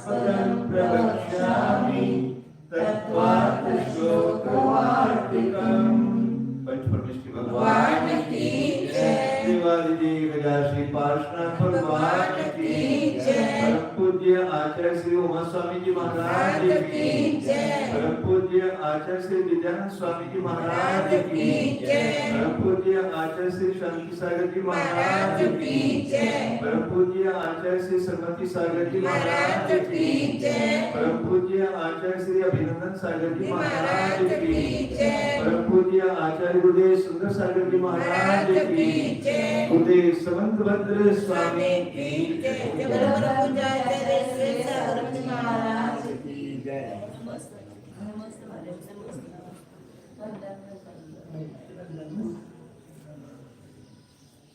पदं प्रवक्ष्यामि तत्त्वात् श्लोकवार्तिकम्। पंचपरमेष्टि भगवान की जय। श्रीवादी गजाश्री पार्षणा भगवान की जय। परम पूज्य आचार्य श्री उमा स्वामी जी महाराज की जय। परम पूज्य आचार्य श्री विद्यानंद स्वामी जी महाराज की जय। परम पूज्य आचार्य श्री शांति सागर जी महाराज की जय। परम पूज्य आचार्य श्री सरमती सागर जी महाराज की जय। परम पूज्य आचार्य श्री अभिनंदन सागर जी महाराज की जय। परम पूज्य आचार्य गुरुदेव सुंदर सागर जी महाराज की जय। गुरुदेव समंतभद्र स्वामी की जय। आचार्य श्री सरमती महाराज की जय।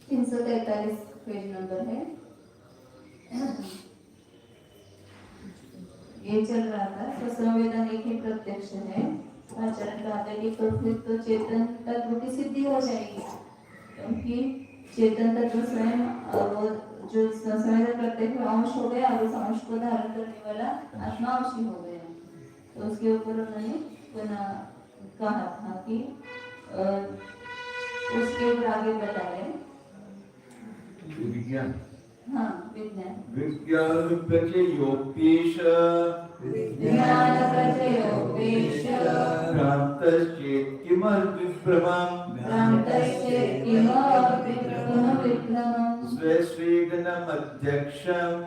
343 पेज नंबर है। ये चल रहा था स्वसंवेदन एक ही प्रत्यक्ष है। आचरण कहते कि तो फिर तो चेतन तत्व की सिद्धि हो जाएगी, क्योंकि चेतन तत्व स्वयं वो जो स्वसंवेदन प्रत्यक्ष अंश हो गया और उस अंश को धारण करने वाला आत्मा अंशी हो गया। तो उसके ऊपर उन्होंने पुनः कहा था कि उसके ऊपर आगे बताए विज्ञान। हाँ, विज्ञान। विज्ञान प्रचयोपेश विज्ञान प्रचयोपेश भ्रान्तश्चेत् किमविभ्रमम् स्वस्वेदनमध्यक्षम्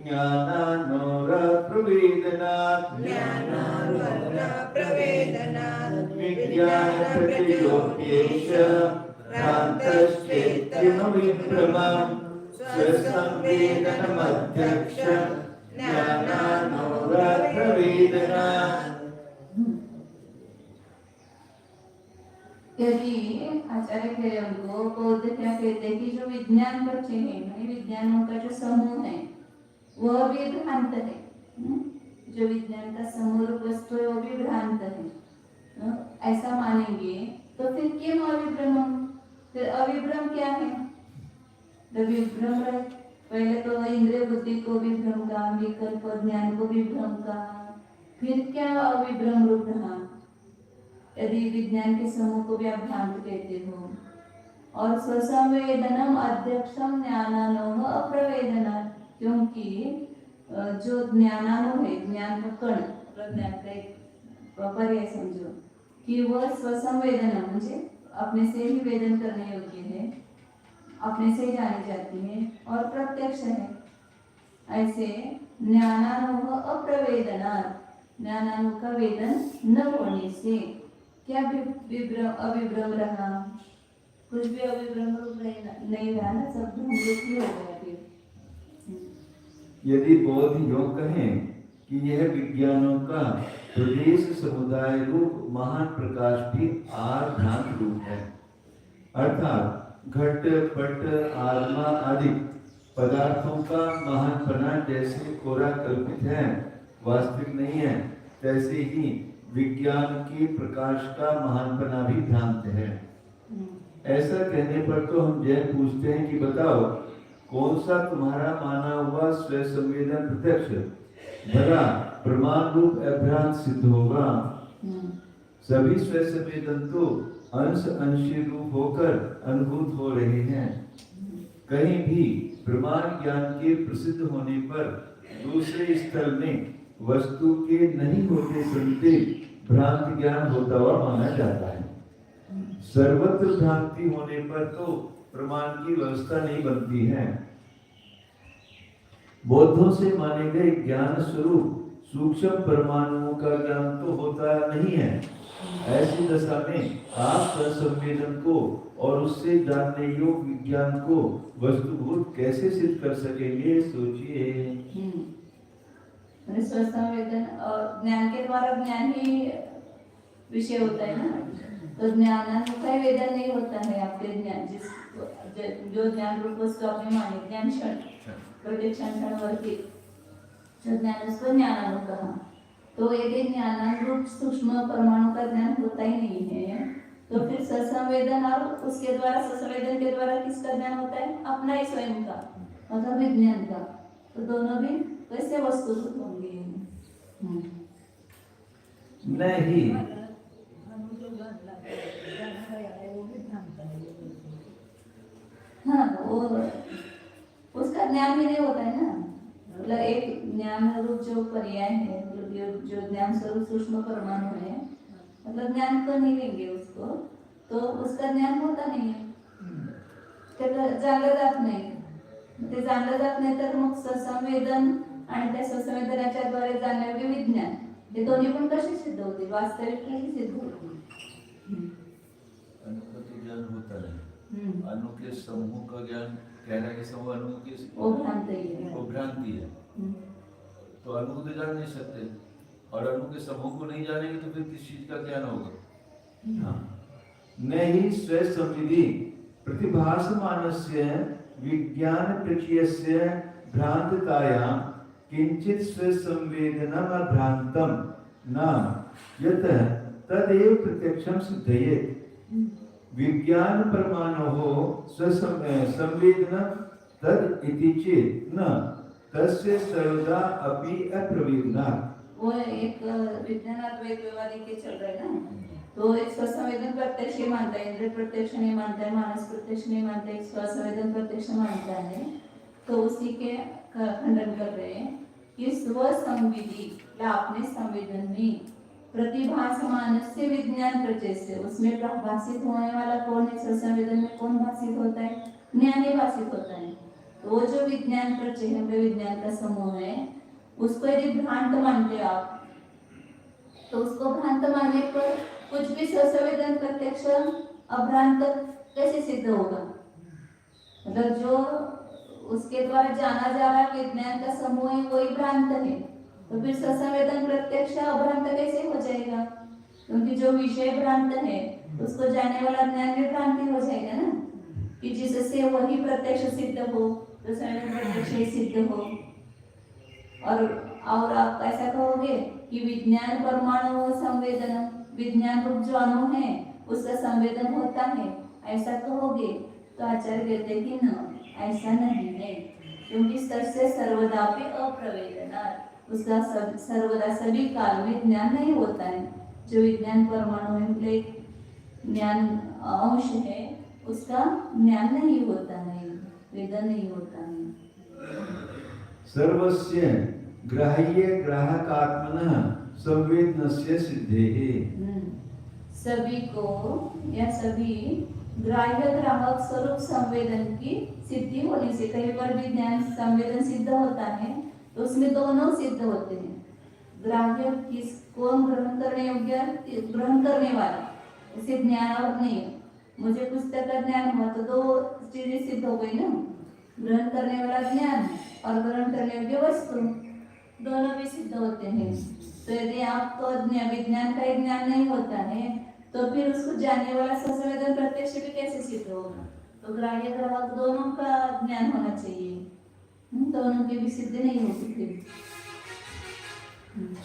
ज्ञानानोरप्रवेदनात् विज्ञान प्रचयोपेश भ्रान्तश्चेत् किमविभ्रमम् स्वसंवेदनमध्यक्षम् ज्ञानानोरप्रवेदनात्। यदि आचार्य कह रहे उनको बौद्ध क्या कहते हैं कि जो विज्ञान बच्चे हैं, विज्ञानों का जो समूह है वह भी भ्रांत है। जो विज्ञान का समूह वस्तु है वो भी भ्रांत है। ऐसा मानेंगे तो फिर क्यों अविभ्रम? फिर अविभ्रम क्या है? विभ्रम है। पहले तो इंद्रिय बुद्धि को विभ्रम का, विकल्प ज्ञान को विभ्रम का, फिर क्या अविभ्रम रूप रहा? यदि विज्ञान के समूह को भी आप भ्रांत कहते हो। और स्वसंवेदनम अध्यक्षम ज्ञानानोह अप्रवेदना, क्योंकि जो ज्ञानानो है, ज्ञान का कण, प्रज्ञान का एक पर्याय समझो कि वह स्वसंवेदना म्हणजे अपने से ही वेदन करने योग्य है, अपने से ही जानी जाती है और प्रत्यक्ष है। ऐसे ज्ञानानोह अप्रवेदना, ज्ञानानु का वेदन न होने से क्या अविभ्रम रहा? कुछ भी अविभ्रम रूप नहीं रहा ना, सब भ्रमरूप ही हो गया। फिर यदि बौद्ध योग कहें कि यह विज्ञानों का प्रदेश समुदाय रूप महान प्रकाश भी आभ्रांत रूप है, अर्थात घट पट आत्मा आदि पदार्थों का महानपना जैसे कोरा कल्पित है, वास्तविक नहीं है, तैसे ही विज्ञान की प्रकाश का महानपना भी भ्रांत है। ऐसा कहने पर तो हम जैन पूछते हैं कि बताओ कौन सा तुम्हारा माना हुआ स्वसंवेदन प्रत्यक्ष भला प्रमाण रूप अभ्रांत सिद्ध होगा? सभी स्वसंवेदन तो अंश अंशी रूप होकर अनुभूत हो रहे हैं। कहीं भी प्रमाण ज्ञान के प्रसिद्ध होने पर दूसरे स्थल में वस्तु के नहीं होते सुनते भ्रांत ज्ञान होता हुआ माना जाता है। सर्वत्र भ्रांति होने पर तो प्रमाण की व्यवस्था नहीं बनती है। बौद्धों से माने गए ज्ञान स्वरूप सूक्ष्म परमाणुओं का ज्ञान तो होता नहीं है। ऐसी दशा में आप संवेदन को और उससे जानने योग्य विज्ञान को वस्तुभूत कैसे सिद्ध कर सकेंगे? सोचिए। स्वसंवेदन और ज्ञान के द्वारा ज्ञान ही विषय होता है ना, तो ज्ञानानुसार वेदन नहीं होता है। आपके ज्ञान जो ज्ञान रूप वस्तु आपने माने, ज्ञान क्षण प्रत्यक्षांवरती जो ज्ञान उसको ज्ञानानु कहा। तो यदि ज्ञानानुरूप सूक्ष्म परमाणु का ज्ञान होता ही नहीं है, तो फिर ससंवेदन और उसके द्वारा ससंवेदन के द्वारा किसका ज्ञान होता है? अपना ही स्वयं का। मतलब विज्ञान का, तो दोनों भी कैसे वस्तुभूत होंगे? नहीं, हाँ, वो उसका ज्ञान भी नहीं होता है ना। मतलब एक ज्ञान रूप जो पर्याय है, मतलब जो ज्ञान स्वरूप सूक्ष्म परमाणु है, मतलब ज्ञान तो नहीं लेंगे उसको, तो उसका ज्ञान होता नाही आहे, त्याला जाणलं जात नाही. ते जाणलं जात नाही तर मग ससंवेदन आणि त्या ससंवेदनाच्या द्वारे जाणणारे विज्ञान, हे दोन्ही पण कसे सिद्ध होतील? वास्तविक कसे सिद्ध होतील? अणु का तो ज्ञान होता नहीं, अणु के समूह का ज्ञान कह रहा है कि समूह अणु की वो भ्रांति है. वो भ्रांति है, तो अणु को तो जान नहीं सकते, और अणु के समूह को नहीं जानेंगे तो फिर किस चीज का ज्ञान होगा? हाँ, नहीं स्वसंविधि प्रतिभासमानस्य विज्ञान प्रचयस्य भ्रांततायां किंचित स्वसंवेदनम भ्रांतम न यत तदेव प्रत्यक्षम सिद्धयेत्. विज्ञान परमाणु स्वसंवेदन तद इति चेत् न तस्य सर्वदा अपि अप्रवेदना. वो एक विज्ञान अद्वैत व्यवहारिक के चल रहे हैं ना, तो एक स्वसंवेदन प्रत्यक्ष ही मानता है, इंद्रिय प्रत्यक्ष नहीं मानता है, मानस प्रत्यक्ष नहीं मानता है, एक स्वसंवेदन प्रत्यक्ष मानता है. तो उसी के खंडन कर रहे हैं कि स्वसंविधि या अपने संवेदन में प्रतिभासमान से विज्ञान प्रचय से, उसमें भाषित होने वाला कौन है? स्वसंवेदन में कौन भाषित होता है? ज्ञानी भाषित होता है. तो वो जो विज्ञान प्रचय है, विज्ञान का समूह है, उसको यदि भ्रांत मानते हो आप, तो उसको भ्रांत मानने पर कुछ भी स्वसंवेदन प्रत्यक्ष अभ्रांत कैसे सिद्ध होगा? मतलब जो उसके द्वारा जाना जा रहा विज्ञान का समूह है वही भ्रांत है, तो फिर स्वसंवेदन प्रत्यक्ष अभ्रांत कैसे हो जाएगा? क्योंकि जो विषय भ्रांत है उसको जाने वाला ज्ञान भी भ्रांति हो जाएगा ना, कि जिससे वही प्रत्यक्ष सिद्ध हो, तो स्वसंवेदन प्रत्यक्ष सिद्ध हो. और आप ऐसा कहोगे कि विज्ञान परमाणु संवेदन, विज्ञान रूप जो अणु है उसका संवेदन होता है, ऐसा कहोगे तो आचार्य कहते हैं कि न, ऐसा नहीं है, क्योंकि सस्य सर्वदा पे अप्रवेदना, उसका सर्वदा सभी काल में ज्ञान नहीं होता है. जो विज्ञान परमाणु है, मतलब ज्ञान अंश है, उसका ज्ञान नहीं होता है, वेदन नहीं होता है. सर्वस्य ग्राह्य ग्राहकात्मनः संवेदनस्य सिद्धेः. सभी को या सभी ग्राह्य ग्राहक स्वरूप संवेदन की सिद्धि होने से, कई बार विज्ञान संवेदन सिद्ध होता है तो उसमें दोनों सिद्ध होते हैं. ग्राह्य किसको ग्रहण करने योग्य, ग्रहण करने वाला, इसे ज्ञान और नहीं. मुझे पुस्तक का ज्ञान हुआ तो दो चीजें सिद्ध हो गई ना, ग्रहण करने वाला ज्ञान और ग्रहण करने योग्य वस्तु, दोनों भी सिद्ध होते हैं. तो यदि आपको विज्ञान का ज्ञान नहीं होता है तो फिर उसको जानने वाला स्वसंवेदन प्रत्यक्ष भी कैसे सिद्ध होगा? तो ग्राह्य ग्राहक दोनों का ज्ञान होना चाहिए, दोनों की भी सिद्धि नहीं हो सकती.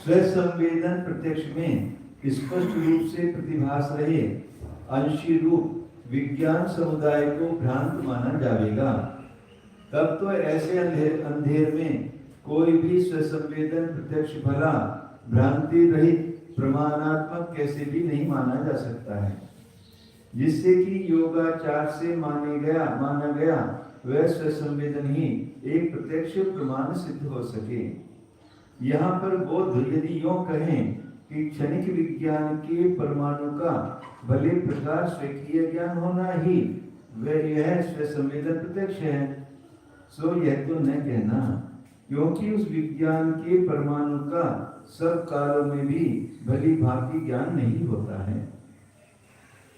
स्वसंवेदन प्रत्यक्ष में स्पष्ट रूप से प्रतिभास रहे अंशी रूप विज्ञान समुदाय को भ्रांत माना जाएगा. तब तो ऐसे अंधेर में कोई भी स्वसंवेदन प्रत्यक्ष भला भ्रांति रहित प्रमाणात्मक कैसे भी नहीं माना जा सकता है. जिससे कि योगाचार से माना गया वह स्वसंवेदन ही एक प्रत्यक्ष प्रमाण सिद्ध हो सके. यहाँ पर बौद्ध यदि यों कहें कि क्षणिक विज्ञान के परमाणु का भले प्रकार स्वकीय ज्ञान होना ही वह यह स्वसंवेदन प्रत्यक्ष है, सो यह तो न कहना, क्योंकि उस विज्ञान के परमाणु का सब कालों में भी भली भांति ज्ञान नहीं होता है.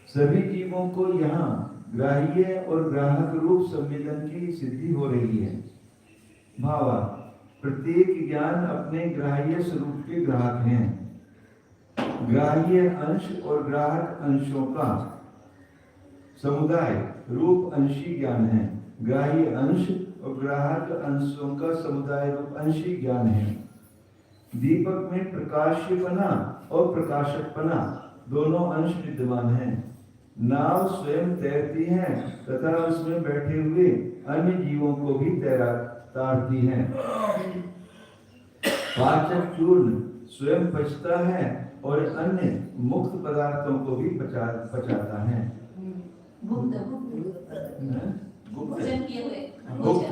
सभी जीवों को यहाँ ग्राह्य और ग्राहक रूप संवेदन की सिद्धि हो रही है. भावा प्रत्येक ज्ञान अपने ग्राह्य स्वरूप के ग्राहक हैं. ग्राह्य अंश और ग्राहक अंशों का समुदाय रूप अंशी ज्ञान है. ग्राह्य अंश और ग्राहक अंशों का समुदाय रूप अंशी ज्ञान है. दीपक में प्रकाश्यपना और प्रकाशकपना दोनों अंश विद्यमान हैं. नाव स्वयं तैरती है तथा उसमें बैठे हुए अन्य जीवों को भी तारती है। पाचक चूर्ण स्वयं पचता है और अन्य मुक्त पदार्थों को भी पचाता है। गुप्त गुप्त भोजन किए हुए गुप्त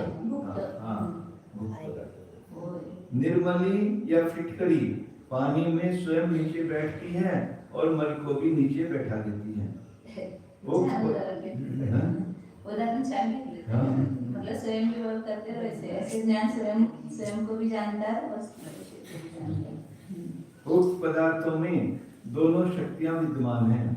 निर्मली या फिटकरी पानी में स्वयं नीचे बैठती है और मल को भी नीचे बैठा देती है। उदाहरण चाहिए मतलब स्वयं भी वर्क करते हैं वैसे ऐसे ज्ञान स्वयं को भी जानता है और उक्त पदार्थों में दोनों शक्तियां विद्यमान हैं।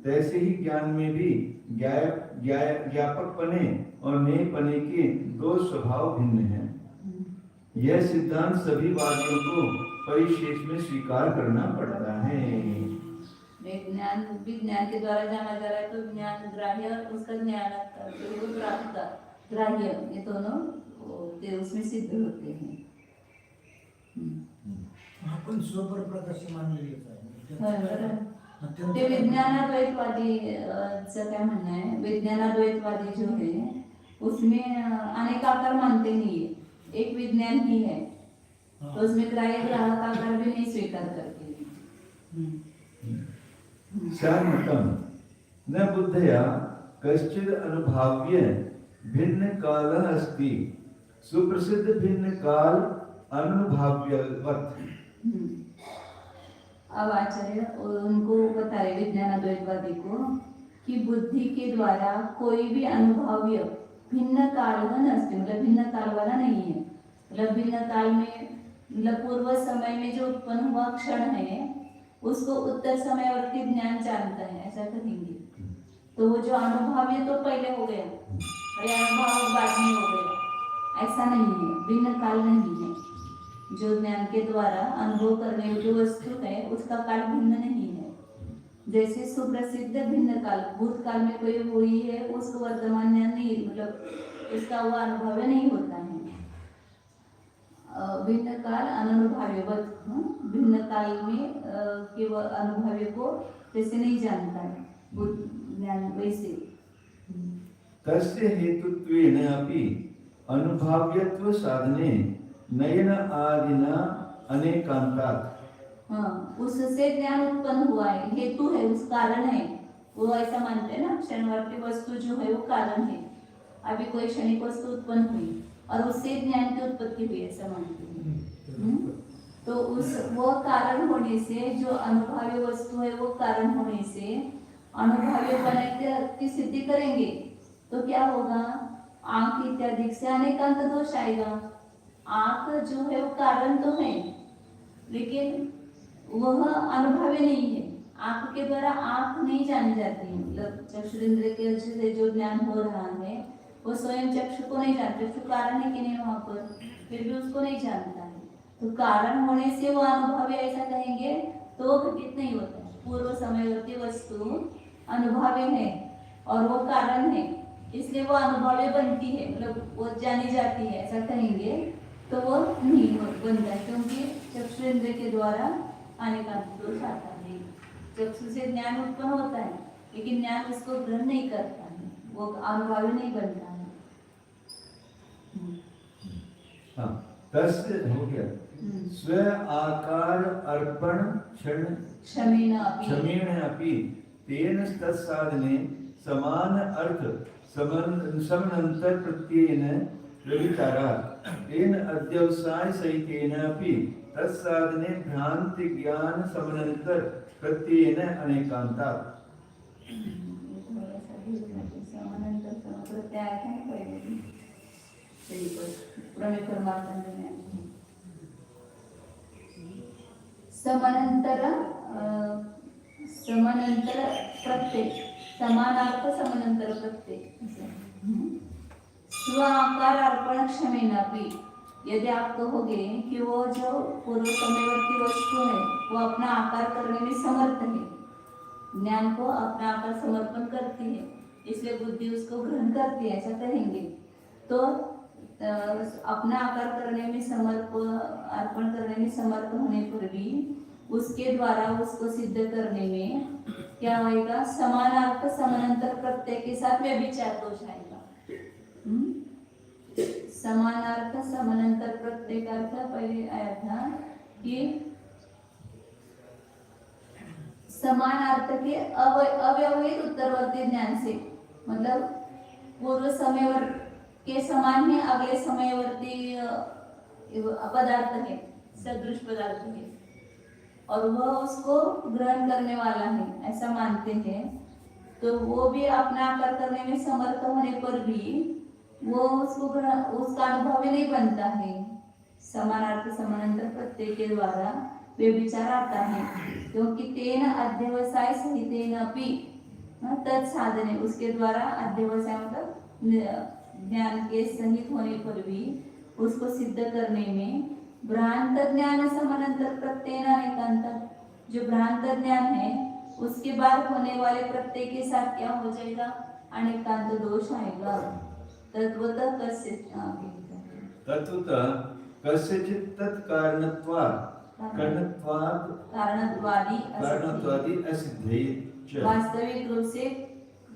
तैसे ही ज्ञान में भी ज्ञापक पने और नेय पने के दो स्वभाव भिन्न हैं। यह सिद्धांत सभी वादियों को परिशेष में स्वीकार करना पड़ता है। विज्ञान के द्वारा जाना जा रहा है तो ज्ञान ग्राह्य और उसका ज्ञान ग्राह्य ये दोनों उसमें सिद्ध होते हैं। आपण सोपर प्रकाशमान ते विज्ञानाद्वैतवादी क्या म्हणणं है, विज्ञानाद्वैतवादी जो है उसमें अनेक आकार मानते नहीं है, एक विज्ञान ही है तो उसमें ग्राह्य ग्राहक आकार भी नहीं स्वीकार करते। शान्मतम न बुद्धया कश्चिद अनुभाव्य भिन्न कालः अस्ति सुप्रसिद्ध भिन्न काल अनुभाव्यवत्। अब आचार्य उनको बता रहे विज्ञानाद्वैतवादी को कि बुद्धि के द्वारा कोई भी अनुभाव्य भिन्न काल नस्ति मतलब भिन्न काल वाला नहीं है। मतलब भिन्न काल में मतलब पूर्व समय में जो उत्पन्न हुआ क्षण है उसको उत्तर समयवर्ती ज्ञान जानता है, ऐसा कहेंगे। तो वो जो अनुभव तो पहले हो गया और अनुभव बाद में हो गया, ऐसा नहीं है, भिन्न काल नहीं है। जो ज्ञान के द्वारा अनुभव करने जो वस्तु है उसका काल भिन्न नहीं है। जैसे सुप्रसिद्ध भिन्न काल, भूतकाल में कोई हुई है उसको वर्तमान ज्ञान नहीं, मतलब उसका वो अनुभव नहीं होता है। भिन्न काल अनुभव्यवत, भिन्न काल में केवल अनुभव्य को जैसे नहीं जानता है ज्ञान वैसे। तस्य हेतुत्वेन अपि अनुभाव्यत्व साधने नयन आदिना अनेकांतात्। उससे ज्ञान उत्पन्न हुआ है, हेतु है, उस कारण है, वो ऐसा मानते हैं ना। क्षणवर्ती वस्तु जो है वो कारण है, अभी कोई क्षणिक वस्तु उत्पन्न हुई और उससे ज्ञान की उत्पत्ति हुई, ऐसा मानते हैं। तो उस वो कारण होने से जो अनुभव्य वस्तु है वो कारण होने से अनुभव्य बनाने की सिद्धि करेंगे तो क्या होगा, आंख इत्यादि से अनेकांत दोष आएगा। आंख जो है वो कारण तो है लेकिन वह अनुभव्य नहीं है। आंख के द्वारा आंख नहीं जानी जाती है, मतलब चक्षुरेंद्र के से जो ज्ञान हो रहा है वो स्वयं चक्षु को नहीं जानता। चक्षु कारण है कि नहीं वहां पर, फिर भी उसको नहीं जानता है। तो कारण होने से वो अनुभव्य ऐसा कहेंगे तो वो घटित नहीं होता है। पूर्व समयवर्ती वस्तु अनुभव्य है और वो कारण है, इसलिए वो अनुभव्य बनती है, मतलब वो जानी जाती है, ऐसा कहेंगे तो वो नहीं बनता है, क्योंकि चक्षुरेंद्र के द्वारा अनेकांत दोष आता है। चक्षु से ज्ञान उत्पन्न होता है लेकिन ज्ञान उसको ग्रहण नहीं करता है, वो अनुभवी नहीं बनता है। तस्य हो गया स्व आकार अर्पण क्षमेण अपि तेन तत्साधने समान अर्थ समनंतर प्रत्ययेन व्यभिचारात् तेन अध्यवसाय सहितेन अपि तत्साधने भ्रांति ज्ञान समनंतर प्रत्ययेन अनेकांतात्। समानांतर प्रत्यय, समानार्थ समानांतर प्रत्यय। स्व आकार अर्पण क्षमेनापि, यदि आप कहोगे कि वो जो पूर्व समयवर्ती वस्तु है वो अपना आकार करने में समर्थ है, ज्ञान को अपना आकार समर्पण करती है, इसलिए बुद्धि उसको ग्रहण करती है, ऐसा कहेंगे तो अपना आकार करने में अर्पण करने में समर्थ होने पर भी उसके द्वारा उसको सिद्ध करने में क्या होएगा, समानार्थ समानांतर प्रत्यय के साथ व्यभिचार दोष आएगा। समानार्थ समानांतर प्रत्यय का अर्थ पहले आया था कि समान अर्थ के अव्यवहित उत्तरवर्ती ज्ञान से, मतलब पूर्व समयवर के समान ही अगले समयवर्ती पदार्थ है, सदृश पदार्थ है, और वह उसको ग्रहण करने वाला है, ऐसा मानते हैं। तो वो भी अपना आकर करने में समर्थ होने पर भी वो उसका अनुभव ही नहीं बनता है। समानार्थ समानांतर प्रत्यय के द्वारा वे विचार आता है, क्योंकि तेन अध्यवसाय सहितेन अपि तत्साधने, उसके द्वारा अध्यवसाय मतलब ज्ञान के सहित होने पर भी उसको सिद्ध करने में भ्रांत ज्ञान समानांतर प्रत्यय एकांत, जो भ्रांत ज्ञान है उसके बाद होने वाले प्रत्यय के साथ क्या हो जाएगा, अनेकांत दोष आएगा। तत्वतः कस्य तत्वतः कस्यचित् तत्कारणत्वात् कारणत्वादि असिद्धे च। वास्तविक रूप से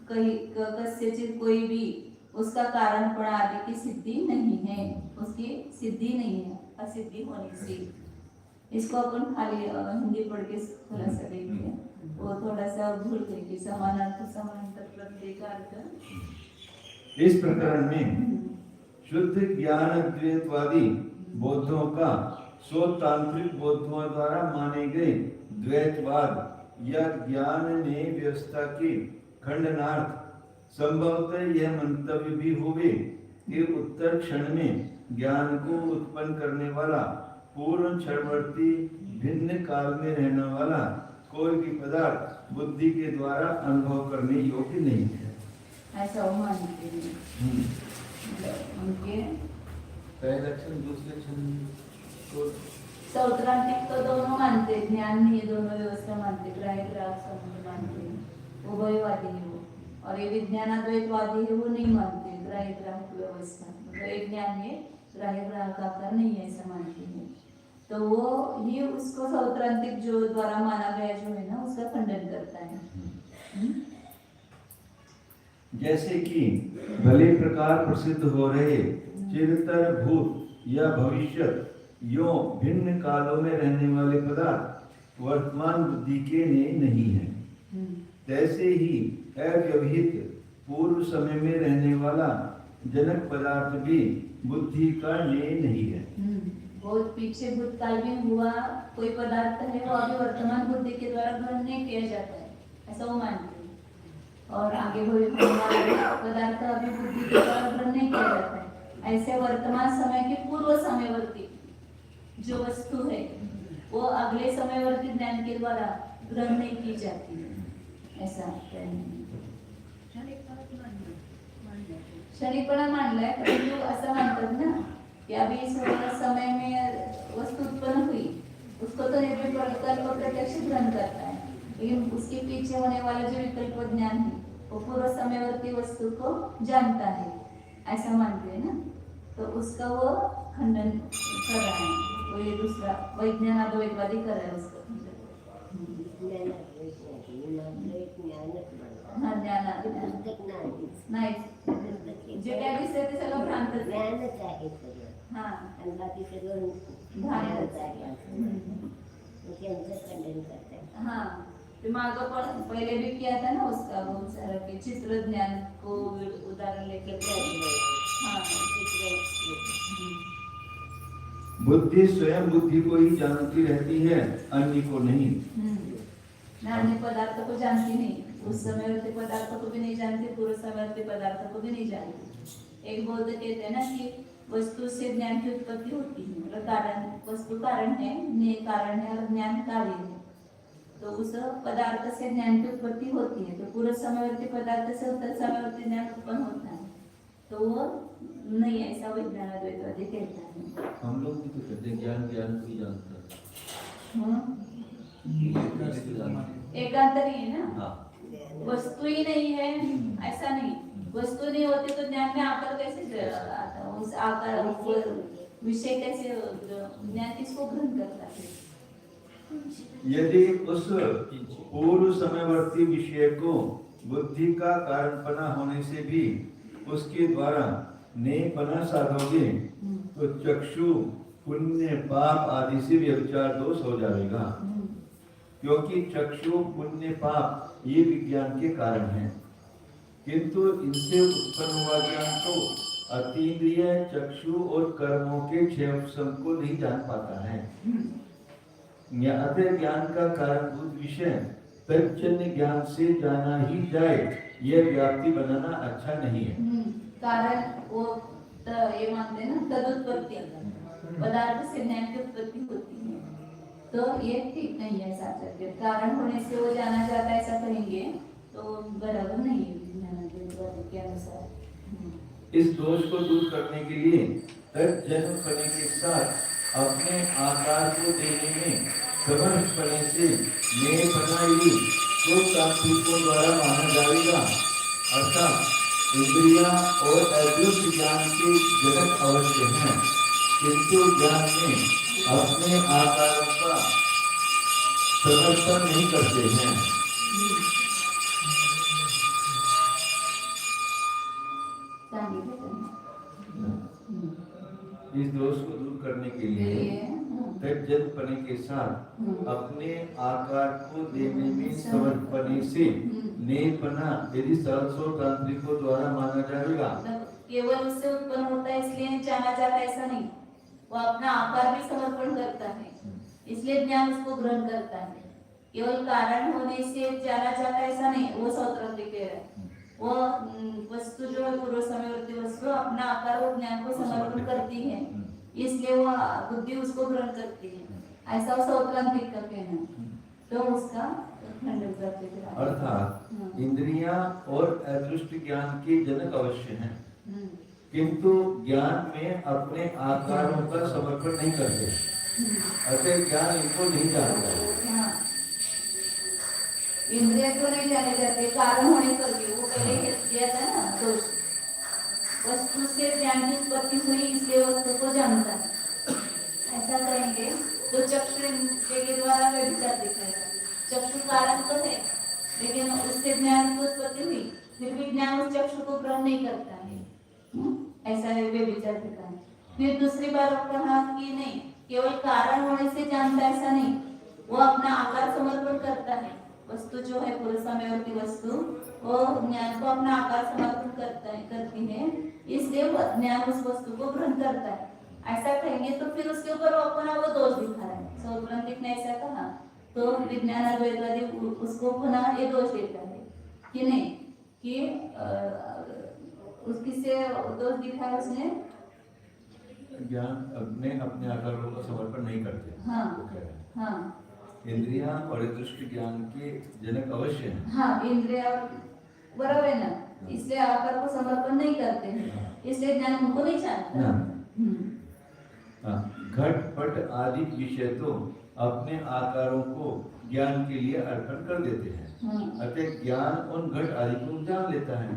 कस्यचित् कोई भी उसका कारणपण आदि की सिद्धि नहीं है, उसकी सिद्धि नहीं है, असिद्धि होने से। इसको अपन खाली हिंदी पढ़ के थोड़ा सा देखिए, वो थोड़ा सा भूल गए कि समानार्थ समानांतर प्रत्यय का अर्थ। इस प्रकरण में शुद्ध ज्ञान द्वैतवादी बौद्धों का स्वतांत्रिक बौद्धों द्वारा माने गए द्वैतवाद या ज्ञान ने व्यवस्था के खंडनार्थ संभवतः यह मंतव्य भी हुए कि उत्तर क्षण में ज्ञान को उत्पन्न करने वाला पूर्ण क्षणवर्ती भिन्न काल में रहने वाला कोई भी पदार्थ बुद्धि के द्वारा अनुभव करने योग्य नहीं है, ऐसा वो मानते हैं। उनके पहला क्षण दूसरे क्षण को सौत्रांतिक तो दोनों मानते, ज्ञान नहीं, दोनों व्यवस्था मानते, ग्राह्य ग्राहक संबंध मानते हैं, उभयवादी है वो। और ये विज्ञानाद्वैतवादी है, वो नहीं मानते ग्राह्य ग्राहक व्यवस्था, मतलब एक ज्ञान है ग्राह्य ग्राहक आकार नहीं है, ऐसा मानते हैं। तो वो ही उसको सौत्रांतिक जो द्वारा माना गया जो है ना, उसका खंडन करता है। जैसे कि भले प्रकार प्रसिद्ध हो रहे चिरतर भूत या भविष्यत यो भिन्न कालों में रहने वाले पदार्थ वर्तमान बुद्धि के ने नहीं है, तैसे ही अव्यवहित पूर्व समय में रहने वाला जनक पदार्थ भी बुद्धि का ने नहीं है। बहुत पीछे भूतकाल में हुआ कोई पदार्थ है, वो अभी वर्तमान बुद्धि के द्वारा ग्रहण नहीं किया जाता है, ऐसा वो मानते हैं। और आगे होने वाला पदार्थ अभी बुद्धि के द्वारा ग्रहण नहीं किया जाता है, ऐसे वर्तमान समय के पूर्व समयवर्ती जो वस्तु है वो अगले समयवर्ती ज्ञान के द्वारा ग्रहण नहीं की जाती है, ऐसा क्षणिकपणा मानलाय। परंतु असं मानतात ना कि अभी इस समय में वस्तु उत्पन्न हुई, उसको तो निर्विकल्प प्रत्यक्ष ग्रहण करता है, लेकिन उसके पीछे होने वाला जो विकल्प ज्ञान है वो पूर्व समयवर्ती वस्तु को जानता है, ऐसा मानते हैं ना। तो उसका वो खंडन कर रहा है, वो ये दूसरा वैज्ञानिकवादी कर रहा है उसको। हाँ, ज्ञान नाही, जे काय दिसते ते सगळं भ्रांतच आहे। हाँ, हाँ, तो मागा पण पहले भी किया था ना उसका बहुत सारा कि चित्र ज्ञान को उदाहरण लेकर हाँ, बुद्धि स्वयं बुद्धि को ही जानती रहती है, अन्य को नहीं। अन्य पदार्थ को जानती नहीं, उस समयवर्ती पदार्थ को भी नहीं जानती, पूर्व समयवर्ती पदार्थ को भी नहीं जानती। एक बौद्ध कहते हैं ना कि वस्तु से ज्ञान की उत्पत्ति होती है, मतलब कारण, वस्तु कारण है, ज्ञेय कारण है और ज्ञान कार्य है। तो उस पदार्थ से ज्ञान की उत्पत्ति होती है, तो पूर्व समयवर्ती पदार्थ से उत्तर समयवर्ती ज्ञान उत्पन्न होता है, तो वो नहीं, ऐसा विज्ञानाद्वैतवादी कहता है। हम लोग भी तो कहते हैं ज्ञान ज्ञान को ही जानता है। एकांतरी है ना, हाँ। वस्तु ही नहीं है, ऐसा नहीं, वस्तु नहीं होती तो ज्ञान में आकर कैसे आता, उस आकार विषय कैसे ज्ञान किसको ग्रहण करता है, यदि उस पूर्व समयवर्ती विषय को बुद्धि का कारणपना होने से भी उसके द्वारा नेयपना साधोगे तो चक्षु पुण्य पाप आदि से व्यभिचार दोष हो जाएगा, क्योंकि चक्षु पुण्य पाप ये विज्ञान के कारण हैं, किंतु इनसे उत्पन्न हुआ ज्ञान तो अतीन्द्रिय चक्षु और कर्मों के क्षय उपशम को नहीं जान पाता है। अतः ज्ञान का कारणभूत विषय तज्जन्य ज्ञान से जाना ही जाए, यह व्याप्ति बनाना अच्छा नहीं है। कारण वो ये मानते हैं ना, तदुत्पत्ति पदार्थ से ज्ञान की उत्पत्ति होती है, तो ये ठीक नहीं है। साचर्य कारण होने से वो जाना जाता है, ऐसा कहेंगे तो बराबर नहीं है विज्ञान के अनुसार। इस दोष को दूर करने के लिए तज्जन्य पने के साथ अपने आकार को देने में समर्थ पने से मेरे बनाई तो तात्विकों द्वारा माना जाएगा, अर्थात इंद्रिया और अदृश्य ज्ञान के जनक अवश्य हैं, किंतु ज्ञान में अपने आकारों का समर्थन नहीं करते हैं। इस दोष को दूर करने के लिए तज्जन्यपने के साथ अपने आकार को देने में समर्थपने से नेयपना यदि सरसो तांत्रिकों द्वारा माना जाएगा। केवल उससे उत्पन्न होता है इसलिए जाना जाता है, ऐसा नहीं। वो अपना आकार भी समर्पण करता है, इसलिए ज्ञान उसको ग्रहण करता है। केवल कारण होने से जाना जाता है ऐसा नहीं। वो सौत्रांतिक कह रहा है, वो वस्तु जो है पूर्व समयवर्ती वस्तु अपना आकार और ज्ञान को समर्पण करती है, इसलिए वो बुद्धि उसको ग्रहण करती है, ऐसा वो सौत्रांतिक का कहना है। तो उसका खंडन करते हैं। अर्थात इंद्रियां और अदृष्ट ज्ञान के जनक अवश्य हैं, किंतु ज्ञान में अपने आकारों का समर्पण नहीं करते, अतः ज्ञान इनको नहीं जानता। इंद्रिय को नहीं जाने जाते, कारण होने पर भी वो पहले किया था ना दोष। वस्तु से ज्ञान की उत्पत्ति हुई इसलिए वस्तु को जानता है, ऐसा करेंगे तो चक्षु इंद्रिय के द्वारा व्यभिचार दिखाएगा। चक्षु कारण तो है, लेकिन उससे ज्ञान की उत्पत्ति हुई, फिर भी ज्ञान उस चक्षु को ग्रहण नहीं करता है, ऐसा है व्यभिचार दिखाएगा। फिर दूसरी बार कहा कि नहीं, केवल कारण होने से जानता, ऐसा नहीं। वो अपना आकार समर्पण करता है। वस्तु जो है पूर्व समयवर्ती वस्तु, वो ज्ञान को अपना आकार समर्पण करती है, इसलिए वो ज्ञान उस वस्तु को ग्रहण करता है, ऐसा कहेंगे तो फिर उसके ऊपर वो अपना वो दोष दिखा रहा है। सौत्रांतिक ने ऐसा कहा तो विज्ञान अद्वैतवादी उसको पुनः ये दोष देता है कि नहीं, कि उसकी से दोष दिखाया उसने, ज्ञान अपने आकारों का समर्पण नहीं करते। हाँ, इंद्रियां और दृष्टि ज्ञान के जनक अवश्य हैं। हाँ, इंद्रिया बराबर है ना, इसलिए आकार को समर्पण नहीं करते हैं, इसलिए ज्ञान उनको नहीं जानता। घट पट आदि विषय तो अपने आकारों को ज्ञान के लिए अर्पण कर देते हैं, अतः ज्ञान उन घट आदि को जान लेता है।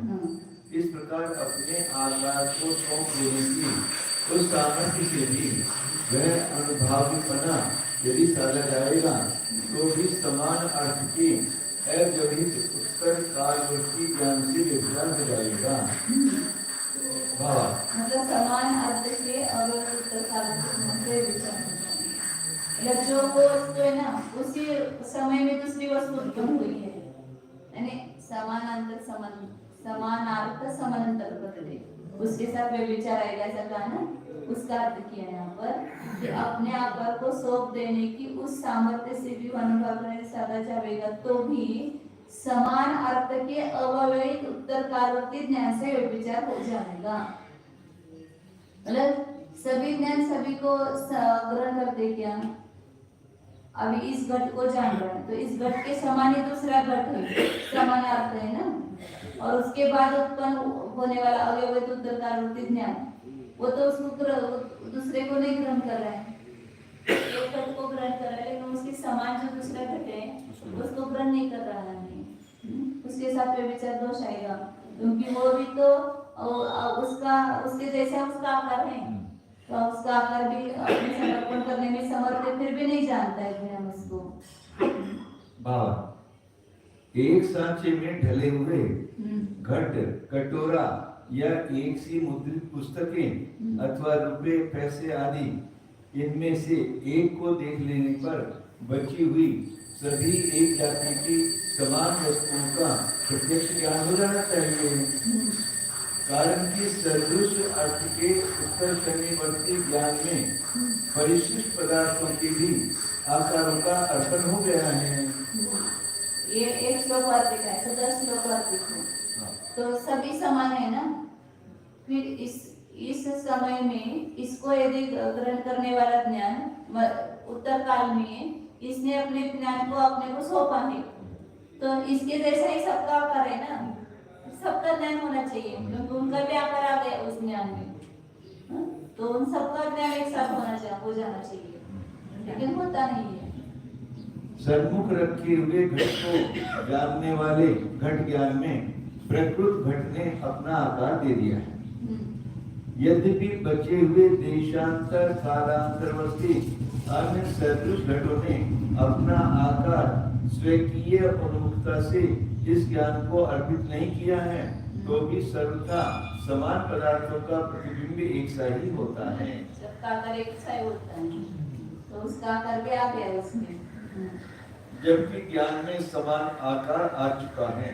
इस प्रकार अपने आकार को सौंप देने की उस सामर्थ्य से भी वह अनुभावीपना यदि साधा जाएगा तो भी समान अर्थ के अव्यवहित उत्तर कालवर्ती ज्ञान से व्यभिचार हो जाएगा। मतलब समान अर्थ से और उत्तर कालवर्ती से व्यभिचार हो जाएगा। जो वो वस्तु है ना, उसी समय में दूसरी वस्तु उत्पन्न हुई है, यानी समानांतर समानार्थ समानांतर बदले, उसके साथ व्यभिचार आएगा, ऐसा कहा ना। उसका अर्थ किया यहाँ पर कि अपने आकार को सौंप देने की उस सामर्थ्य से भी अनुभव करने साधा जाएगा तो भी समान अर्थ के अव्यवहित उत्तर कालवर्ती ज्ञान से व्यभिचार हो जाएगा। मतलब सभी ज्ञान सभी को ग्रहण करते क्या? अभी इस घट को जान रहे हैं तो इस घट के समान ही दूसरा घट है, समान अर्थ है ना, और उसके बाद उत्पन्न होने वाला अव्यवहित उत्तर कालवर्ती ज्ञान, वो तो उसको दूसरे को नहीं ग्रहण कर रहा है, एक घट को ग्रहण कर रहा है, लेकिन उसके समान जो दूसरा घट है उसको ग्रहण नहीं कर रहा है, उसके साथ व्यभिचार दोष आएगा, क्योंकि वो भी तो उसका उसके जैसा उसका आकार है, तो उसका आकार भी अपने समर्पण करने में समर्थ है, फिर भी नहीं जानता है कि हम उसको। भाव एक सांचे में ढले हुए घट, कटोरा या एक सी मुद्रित पुस्तकें अथवा रुपए, पैसे आदि, इनमें से एक को देख लेने पर बची हुई सभी एक जाति की समान वस्तुओं का प्रत्यक्ष ज्ञान हो जाना चाहिए। कारण कि सदृश अर्थ के उत्तर शनिवर्ती ज्ञान में परिशिष्ट पदार्थों के भी आकारों का अर्पण हो गया है। ये एक श्लोक और लिखा है, तो 10 श्लोक और लिखो, तो सभी समान है ना। फिर इस समय में इसको यदि ग्रहण करने वाला ज्ञान उत्तर काल में इसने अपने ज्ञान को अपने को सौंपा है, तो इसके जैसा ही सबका आकार है ना, सबका ज्ञान होना चाहिए, क्योंकि उनका भी आकार आ गया उस ज्ञान में। तो उन सबका ज्ञान एक साथ हो जाना चाहिए, लेकिन होता नहीं है। सन्मुख रखे हुए घट को जानने वाले घट ज्ञान में प्रकृत घट ने अपना आकार दे दिया है। यद्यपि बचे हुए देशांतर कालांतरवर्ती अन्य सदृश घटों ने अपना आकार स्वकीय उन्मुखता से इस ज्ञान को अर्पित नहीं किया है, तो भी सर्वथा समान पदार्थों का प्रतिबिंब एक सा ही होता है। सबका आकार एक सा ही होता है, तो उसका आकार भी आ गया उसमें। जबकि ज्ञान में समान आकार आ चुका है,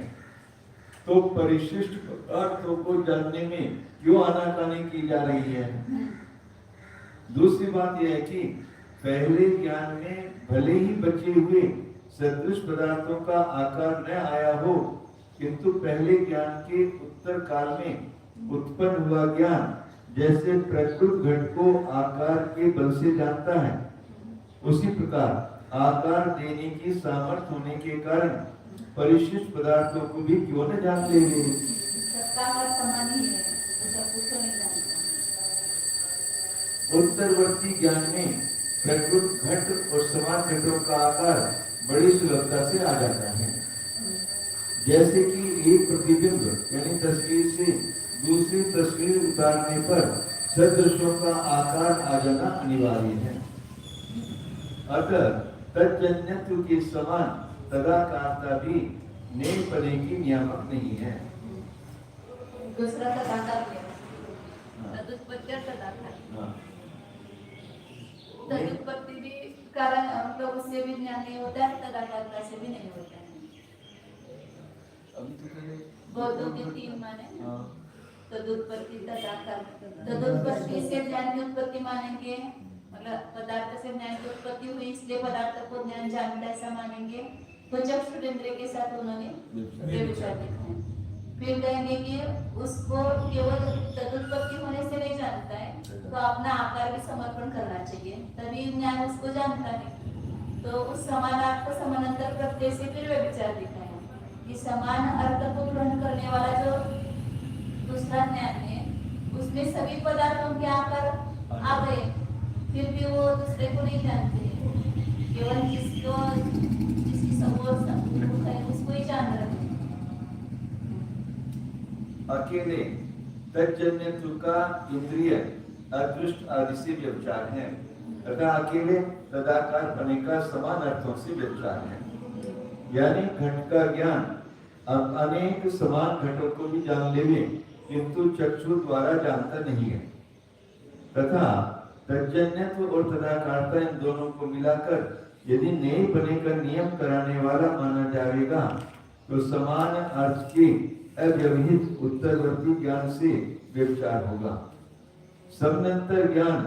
तो परिशिष्ट पदार्थों को जानने में क्यों आनाकानी की जा रही है? दूसरी बात यह है कि पहले ज्ञान में भले ही बचे हुए सदृश पदार्थों का आकार न आया हो, किंतु पहले ज्ञान के उत्तर काल में उत्पन्न हुआ ज्ञान जैसे प्रकृत घट को आकार के बल से जानता है, उसी प्रकार आकार देने की सामर्थ्य होने के कारण परिशिष्ट पदार्थों को भी क्यों न जान ले। सबका आकार समान ही है, तो सब कुछ नहीं जानता। उत्तरवर्ती ज्ञान में प्रकृत घट और समान घटों का आकार बड़ी सुलभता से आ जाता है। जैसे कि एक प्रतिबिंब यानी तस्वीर से दूसरी तस्वीर उतारने पर सदृशों का आकार आ जाना अनिवार्य है। अतः तज्जन्यत्व के समान तदाकारता भी नेम पने की नियामक नहीं है। दूसरा तदाकार क्या? तदुत्पत्ति और तदाकार। तदुत्पत्ति भी कारण मतलब उससे भी ज्ञान नहीं होता है, तदाकारता से भी नहीं होता है। बौद्धों के 3 माने, तदुत्पत्ति, तदाकार। तदुत्पत्ति से ज्ञान की उत्पत्ति मानेंगे, मतलब पदार्थ से ज्ञान की उत्पत्ति हुई इसलिए पदार्थ को ज्ञान जानता ऐसा मानेंगे, तो चक्षुरेंद्रिय के साथ उन्होंने ये विचार दिखाए। फिर कहेंगे कि उसको केवल तदुत्पत्ति होने से नहीं जानता है, तो अपना आकार भी समर्पण करना चाहिए, तभी ज्ञान उसको जानता है। तो उस समानार्थ समानांतर प्रत्यय से फिर वे विचार दिखाए कि समान अर्थ को ग्रहण करने वाला जो दूसरा ज्ञान है, उसमें सभी पदार्थों के आकार आ गए, फिर भी वो दूसरे को नहीं जानते, केवल जिसकी समूह है उसको ही जान रहे हैं। अकेले तज्जन्यत्व का इंद्रिय अदृष्ट आदि से व्यवचार है तथा अकेले तदाकार बने का समान अर्थों से व्यवचार है। यानी घट का ज्ञान अब अनेक समान घटों को भी जान लेवे, किंतु चक्षु द्वारा जानता नहीं है, तथा तज्जन्यत्व और तदाकारता इन दोनों को मिलाकर यदि नए बने का नियम कराने वाला माना जाएगा, तो समान अर्थ के अव्यवहित उत्तरवर्ती ज्ञान से व्यवचार होगा। समनंतर ज्ञान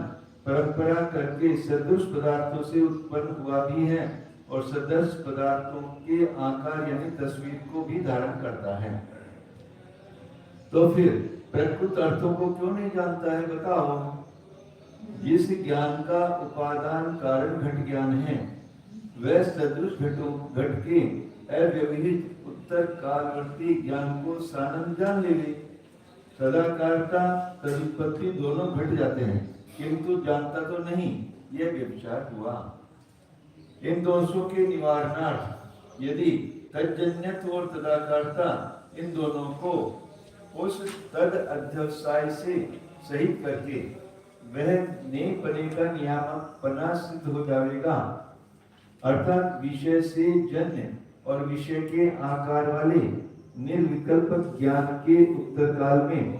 परंपरा करके सदृश पदार्थों से उत्पन्न हुआ भी है और सदृश पदार्थों के आकार यानी तस्वीर को भी धारण करता है। तो फिर प्रकृत अर्थों को क्यों नहीं जानता है, बताओ? जिस ज्ञान का उपादान कारण घट ज्ञान है, वह सदृश घट के अव्यवहित उत्तर कालवर्ती ज्ञान को सानंद जान लेवे। तदाकारता तदुत्पत्ति दोनों घट जाते हैं, किंतु जानता तो नहीं, यह व्यभिचार हुआ। इन दोषों के निवारणार्थ यदि तज्जन्यत्व और तदाकारता इन दोनों को उस तद अध्यवसाय से सहित करके वह नेपने का नियामक पना सिद्ध हो जाएगा। अर्थात विषय से जन्य और विषय के आकार वाले निर्विकल्प ज्ञान के उत्तर काल में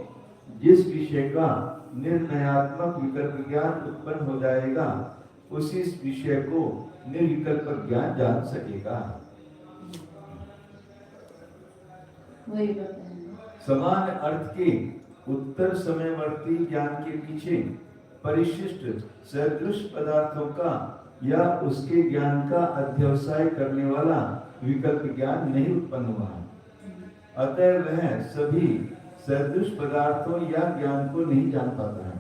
जिस विषय का निर्णयात्मक विकल्प ज्ञान उत्पन्न हो जाएगा, उसी विषय को निर्विकल्प ज्ञान जान सकेगा। वही बताएं। समान अर्थ के उत्तर समयवर्ती ज्ञान के पीछे परिशिष्ट सदृश पदार्थों का या उसके ज्ञान का अध्यवसाय करने वाला विकल्प ज्ञान नहीं उत्पन्न हुआ। अतः वह सभी सदृश पदार्थों या ज्ञान को नहीं जान पाता है।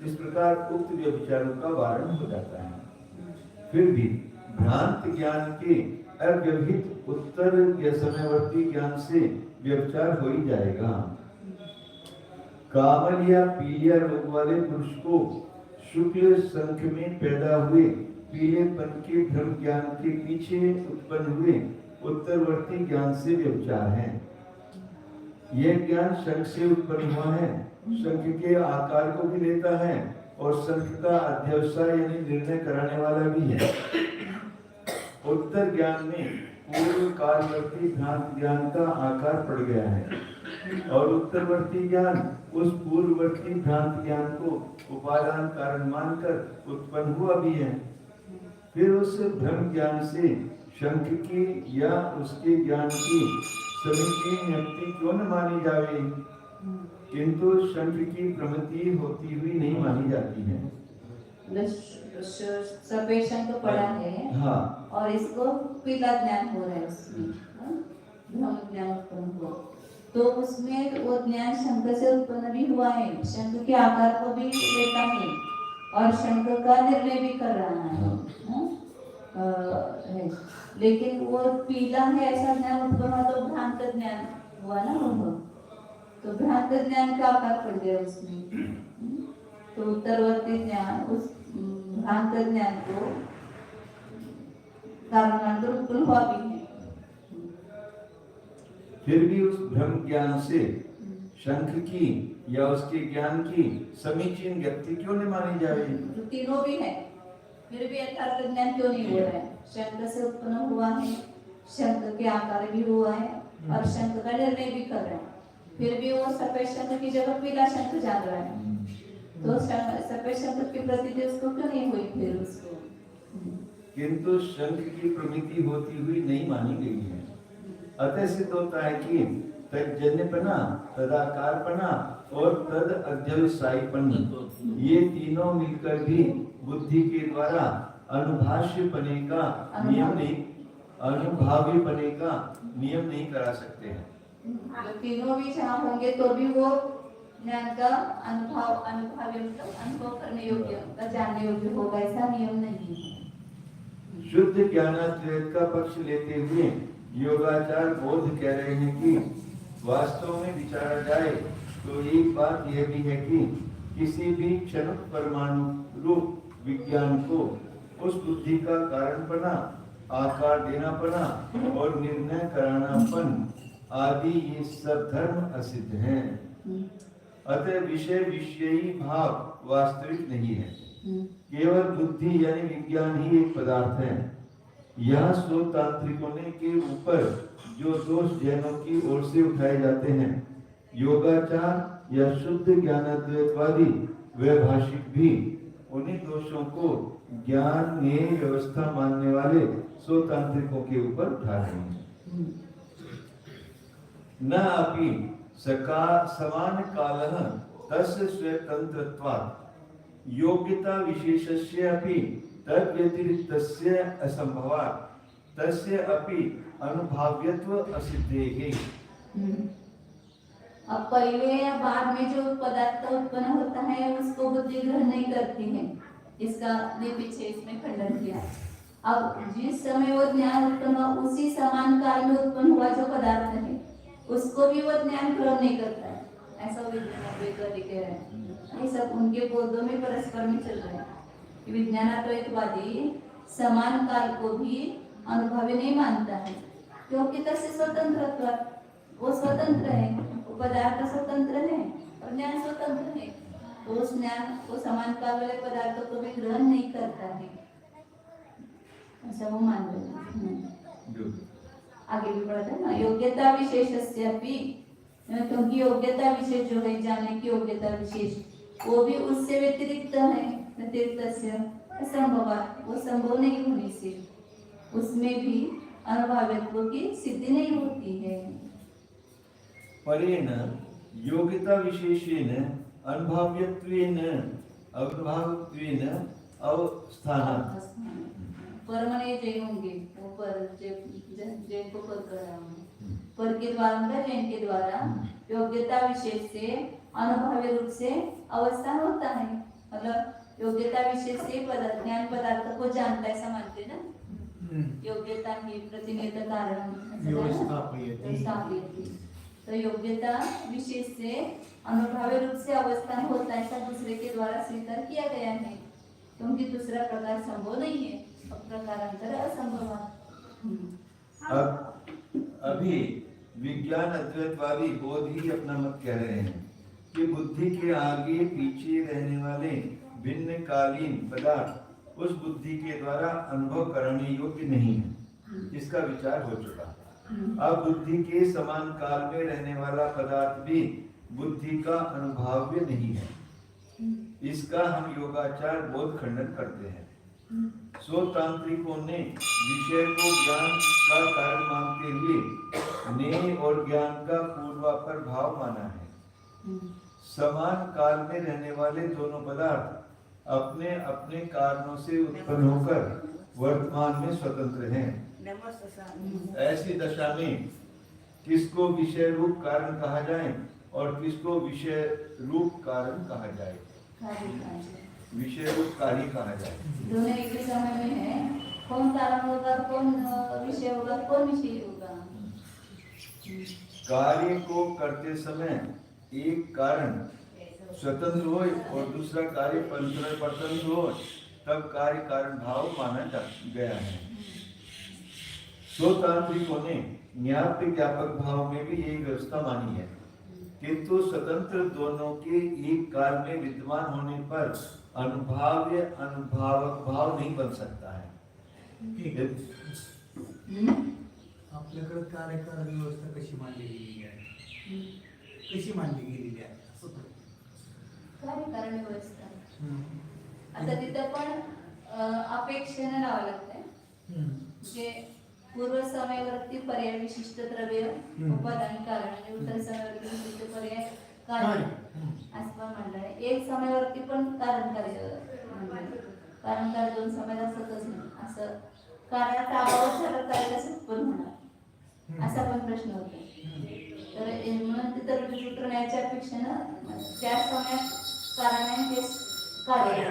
इस प्रकार उक्त व्यभिचारों का वारण हो जाता है। फिर भी भ्रांत ज्ञान के अव्यवहित उत्तर या समयवर्ती ज्ञान से व्यभिचार हो ही जाएगा। कामल या पीलिया रोग वाले पुरुष को शुक्ल संख में पैदा हुए पीलेपन के भ्रम ज्ञान के पीछे उत्पन्न हुए उत्तरवर्ती ज्ञान से व्यभिचार है। यह ज्ञान शंख से उत्पन्न हुआ है, शंख के आकार को भी लेता है और शंख का अध्यवसाय यानी निर्णय कराने वाला भी है। उत्तर ज्ञान में पूर्व कालवर्ती भ्रांत ज्ञान का आकार पड़ गया है और उत्तरवर्ती ज्ञान उस पूर्ववर्ती भ्रांत ज्ञान को उपादान कारण मानकर उत्पन्न हुआ भी है। फिर उस भ्रम ज्ञान से शंख की या उसके ज्ञान की समीचीन नियुक्ति क्यों न मानी जावे, किंतु शंख की प्रमिति होती हुई नहीं मानी जाती है। सफेद शंख पड़ा है। हाँ। और इसको पीला ज्ञान हो रहा है, उसमें भ्रम ज्ञान उत्पन्न हुआ, तो उसमें वो ज्ञान शंख से उत्पन्न भी हुआ है, शंख के आकार को भी लेता है और शंख का निर्णय भी कर रहा है। लेकिन वो पीला है ऐसा ज्ञान उत्पन्न हुआ तो भ्रांत ज्ञान हुआ ना वो, तो भ्रांत ज्ञान का आकार पड़ गया उसमें। तो उत्तरवर्ती ज्ञान उस भ्रांत ज्ञान को कारण उत्पन्न हुआ भी है। फिर भी उस भ्रम ज्ञान से शंख की या उसके ज्ञान की समीचीन व्यक्ति क्यों नहीं मानी जाए? तो तीनों भी है, फिर भी यथार्थ ज्ञान क्यों नहीं हो रहा है? शंख से उत्पन्न हुआ है, शंख के आकार भी हुआ है और शंख का निर्णय भी कर रहा है, फिर भी वो सफेद शंख की जगह पीला शंख जान रहा है। तो सफेद शंख की प्रतीति उसको क्यों नहीं हुई फिर उसको? किंतु शंख की प्रमिति होती हुई नहीं मानी गई है। अतः सिद्ध होता है कि तज्जन्यपना, तदाकारपना और तद अध्यवसायपन, ये तीनों मिलकर भी बुद्धि के द्वारा अनुभाष्यपने का नियम नहीं, अनुभाव्यपने का नियम नहीं करा सकते हैं। तीनों भी जहाँ होंगे तो भी वो ज्ञान का अनुभव करने योग्य, जानने योग्य होगा, ऐसा नियम नहीं है। शुद्ध ज्ञानाद्वैत का पक्ष लेते हुए योगाचार बोध कह रहे हैं कि वास्तव में विचारा जाए तो एक बात यह भी है कि किसी भी क्षण परमाणु रूप विज्ञान को उस बुद्धि का कारणपना, आकार देनापना और निर्णय करानापन आदि ये सब धर्म असिद्ध हैं। अतः विषय विषयी भाव वास्तविक नहीं है, केवल बुद्धि यानी विज्ञान ही एक पदार्थ है। यह स्वतांत्रिकों के ऊपर जो दोष जैनों की ओर से उठाए जाते हैं, योगाचार या शुद्ध ज्ञानाद्वैतवादी वैभाषिक भी उन्हीं दोषों को ज्ञान में व्यवस्था मानने वाले स्वतांत्रिकों के ऊपर उठा रहे हैं। न अपि समान कालः तस्य स्वतंत्रत्वात् योग्यता विशेषस्य अपि तद्व्यतिरिक्तस्य असंभवात् तस्य अपि अनुभाव्यत्व असिद्धेः। अब पहले या बाद में जो पदार्थ उत्पन्न होता है उसको बुद्धि ग्रहण नहीं करती है, इसका ने पीछे इसमें खंडन किया। अब जिस समय वो ज्ञान उत्पन्न हुआ उसी समान काल में उत्पन्न हुआ जो पदार्थ है उसको भी वो ज्ञान ग्रहण नहीं करता है, ऐसा वेदांत कह रहे हैं। ये सब उनके बोधों में परस्पर में चल रहा है। विज्ञानाद्वैतवादी समान काल को भी अनुभवी नहीं मानता है, क्योंकि तस्य स्वतंत्र, वो स्वतंत्र है, वो पदार्थ स्वतंत्र है और ज्ञान स्वतंत्र है। तो उस ज्ञान वो समान काल वाले पदार्थों को भी ग्रहण नहीं करता है, ऐसा वो मान रहे हैं। जो आगे भी बढ़ते हैं ना, योग्यता विशेषस्य भी, क्योंकि योग्यता विशेष जो है, जानने की योग्यता विशेष, वो भी उससे व्यतिरिक्त है, व्यतिरिक्तस्य असंभवात्, वो संभव नहीं होने से उसमें भी अनुभवत्व की सिद्धि नहीं होती है। परेण योग्यता विशेषेण अनुभव्यत्वेन अविभावत्वेन अवस्थानात्। पर मने जय होंगे, वो पर जय को पर कर रहा हूँ, पर के द्वारा मतलब जैन के द्वारा योग्यता विशेष से अनुभव्य रूप से अवस्थान होता है, मतलब योग्यता विशेष से ज्ञान पदार्थ को जानता है, ऐसा मानते ना, योग्यता ही प्रतिनिधित्व कारण व्यवस्थापयति, तो योग्यता विशेष से अनुभव्य रूप से अवस्थान होता है, ऐसा दूसरे के द्वारा स्वीकार किया गया है, क्योंकि दूसरा प्रकार संभव नहीं है, प्रकारांतर असंभव। अब अभी विज्ञान अद्वैतवादी बोध ही अपना मत कह रहे हैं कि बुद्धि के आगे पीछे रहने वाले भिन्न कालीन पदार्थ उस बुद्धि के द्वारा अनुभव करने योग्य नहीं है, इसका विचार हो चुका। अब बुद्धि के समान काल में रहने वाला पदार्थ भी बुद्धि का अनुभव्य नहीं है, इसका हम योगाचार बोध खंडन करते हैं। सो तांत्रिकों ने विषय को ज्ञान का कारण मानते हुए नेय और ज्ञान का पूर्वापर भाव माना है। समान काल में रहने वाले दोनों पदार्थ अपने अपने कारणों से उत्पन्न होकर वर्तमान में स्वतंत्र हैं। ऐसी दशा में किसको विषय रूप कारण कहा जाए और किसको विषय रूप कारण कहा जाए, विषय रूप कार्य कहा जाए। दोनों एक ही समय में है, कौन कारण होगा, कौन विषय होगा, कौन विषय होगा। कार्य को करते समय एक कारण स्वतंत्र हो और दूसरा कार्य परतंत्र हो, तब कार्य कारण भाव माना जा गया है। सो तांत्रिकों ने ज्ञात ज्ञापक भाव में भी यही व्यवस्था मानी है, किंतु स्वतंत्र दोनों के एक काल में विद्यमान होने पर अनुभाव्य अनुभावक भाव नहीं बन सकता है। आपल्याकडे कार्यकार व्यवस्था कशी मांडली गेलेली आहे, कशी मांडली गेलेली आहे असं कार्यकारण व्यवस्था आता तिथं पण अपेक्षेने लावावं लागतंय, जे पूर्व समयावरती पर्याय विशिष्ट द्रव्य उपादान कारण आणि उत्तर समयावरती विशिष्ट पर्याय कारण असं पण म्हणलं आहे। एक समयावरती पण कारण कार्य कारण कार्य दोन समय असतच नाही, असं कारणाचा अभाव झाला कार्य कसं उत्पन्न होणार असा पण प्रश्न होतो। तर म्हणून तिथं रुजू न्यायाच्या अपेक्षेनं त्या समयात कारण तेच कार्य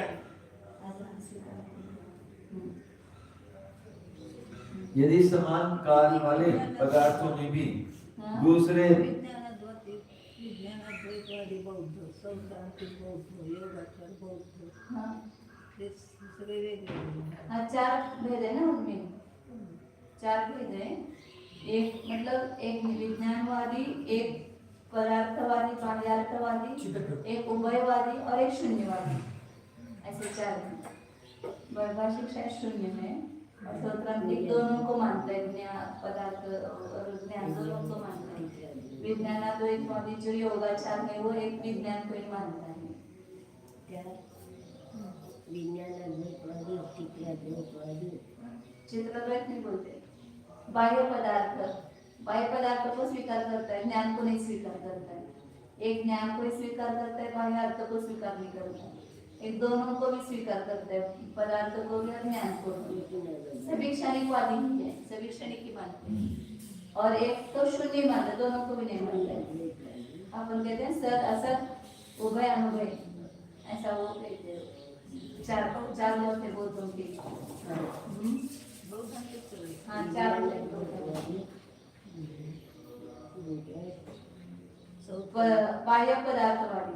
यदि समान काल वाले पदार्थों में भी दूसरे चार भेद है ना, उनमें चार भेद है। एक मतलब एक विज्ञानवादी, एक पदार्थवादी, बाह्यार्थवादी, एक उभयवादी और एक शून्यवादी, ऐसे चार हैं। वैभाषिक शायद शून्य है और स्वतंत्र दोनों को मानता है, ज्ञान पदार्थ और ज्ञान दोनों को मानता है। विज्ञानाद्वैतवादी जो योगाचार है वो एक विज्ञान को ही मानता है। चित्राद्वैत नहीं बोलते, बाह्य पदार्थ को स्वीकार करता है, ज्ञान को नहीं स्वीकार करता है। एक ज्ञान को स्वीकार करता है, बाह्य अर्थ को स्वीकार नहीं करता है। एक दोनों को भी स्वीकार करता है, पदार्थ को भी और ज्ञान को भी। सभी क्षणिकवादी ही है, सभी क्षणिक ही मानते हैं। और एक तो शून्य मानता, दोनों को भी नहीं मानता। अपन कहते हैं सद असत उभय अनुभय, ऐसा वो कहते हैं। चार लोग थे बौद्धों के, हाँ चार बाह्य पदार्थवादी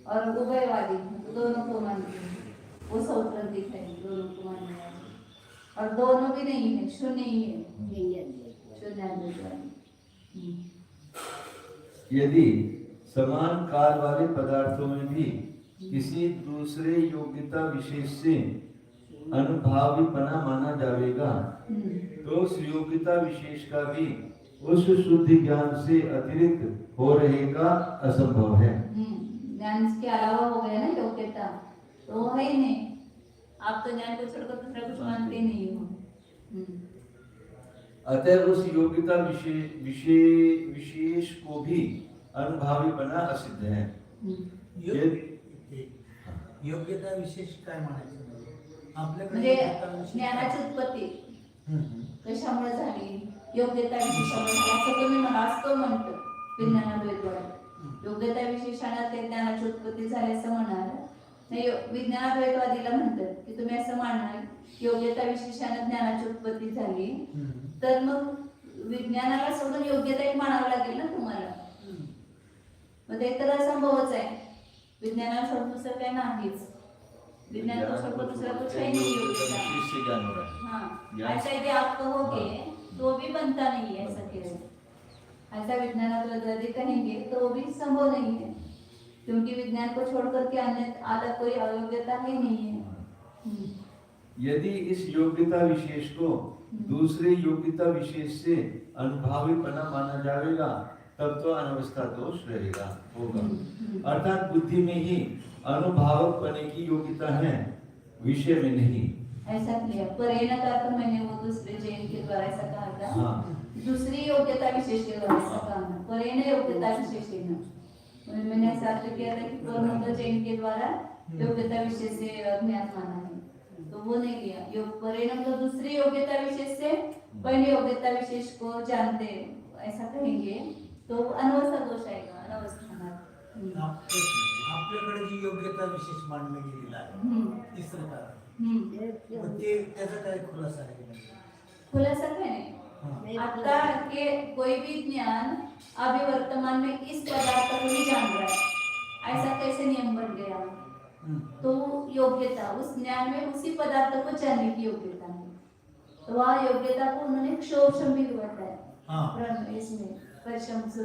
और उभयवादी दोनों को मानते हैं, वो सौत्रंतिक है, दोनों को मानने वाले। और दोनों भी नहीं है, शून्य ही है, शून्य। यदि समान काल वाले पदार्थों में भी किसी दूसरे योग्यता विशेष से अनुभावीपना माना जाएगा तो उस योग्यता विशेष का भी उस शुद्ध ज्ञान से अतिरिक्त हो रहेगा असंभव है। ज्ञान के अलावा हो गया ना योग्यता, तो वो है ही नहीं। आप तो ज्ञान को छोड़कर दूसरा कुछ मानते नहीं हो। अतः उस योग्यता विशेष को भी अनुभावीपना असिद्ध है। योग्यता विशेष काय म्हणायचं म्हणजे ज्ञानाची उत्पत्ती कशामुळे झाली, योग्यता विशेषामुळे झाली असं तुम्ही असतो म्हणतो विज्ञानाद्वैतवाद। योग्यता विशेषाने ते ज्ञानाची उत्पत्ती झाली असं म्हणाल नाही, विज्ञानाद्वैतवादीला म्हणतात की तुम्ही असं मानणार योग्यता विशेषाने ज्ञानाची उत्पत्ती झाली, तर मग विज्ञानाला सोडून योग्यता एक मानावं लागेल ना तुम्हाला। मग ते तर असंभवच आहे, विज्ञानाला सोडून दुसरं काही नाहीच। विज्ञान को छोड़कर दूसरा कुछ है नहीं योग्यता। इससे ज्ञान हो रहा है। हाँ, ऐसा यदि आप कहोगे तो भी बनता नहीं है ऐसा केवल। ऐसा विज्ञानाद्वैतवादी कहेंगे तो वो भी संभव नहीं है, क्योंकि विज्ञान को छोड़कर के अन्य अलग कोई अयोग्यता ही नहीं है। यदि इस योग्यता विशेष को दूसरे योग्यता विशेष से अनुभावीपना माना जाएगा तब तो अनवस्था दोष रहेगा होगा। अर्थात बुद्धि में ही अनुभावक बने की योग्यता है, विषय में नहीं। ऐसा किया परेण का तो मैंने वो दूसरे जैन के द्वारा ऐसा कहा था। हाँ। दूसरी योग्यता विशेष के द्वारा ऐसा कहा था, परेण योग्यता विशेष है। मैंने ऐसा अर्थ किया था कि परमहंस जैन के द्वारा योग्यता विशेष से ज्ञान माना है, तो वो नहीं लिया। योग परेण तो दूसरी योग्यता विशेष से पहली योग्यता विशेष को जानते, ऐसा कहेंगे तो अनवस्था दोष आएगा। अनवस्था आपल्याकडे जी योग्यता विशेष मानलं गेलेलं आहे तिसरं कारण, मग ते त्याचा काय खुलासा आहे? खुलासा क्या है, आता के कोई भी ज्ञान अभी वर्तमान में इस पदार्थ को ही जान रहा है, ऐसा कैसे नियम बन गया? तो योग्यता उस ज्ञान में उसी पदार्थ को जानने की योग्यता है, तो वह योग्यता को उन्होंने क्षोभशम भी बताया। इसमें परिश्रम से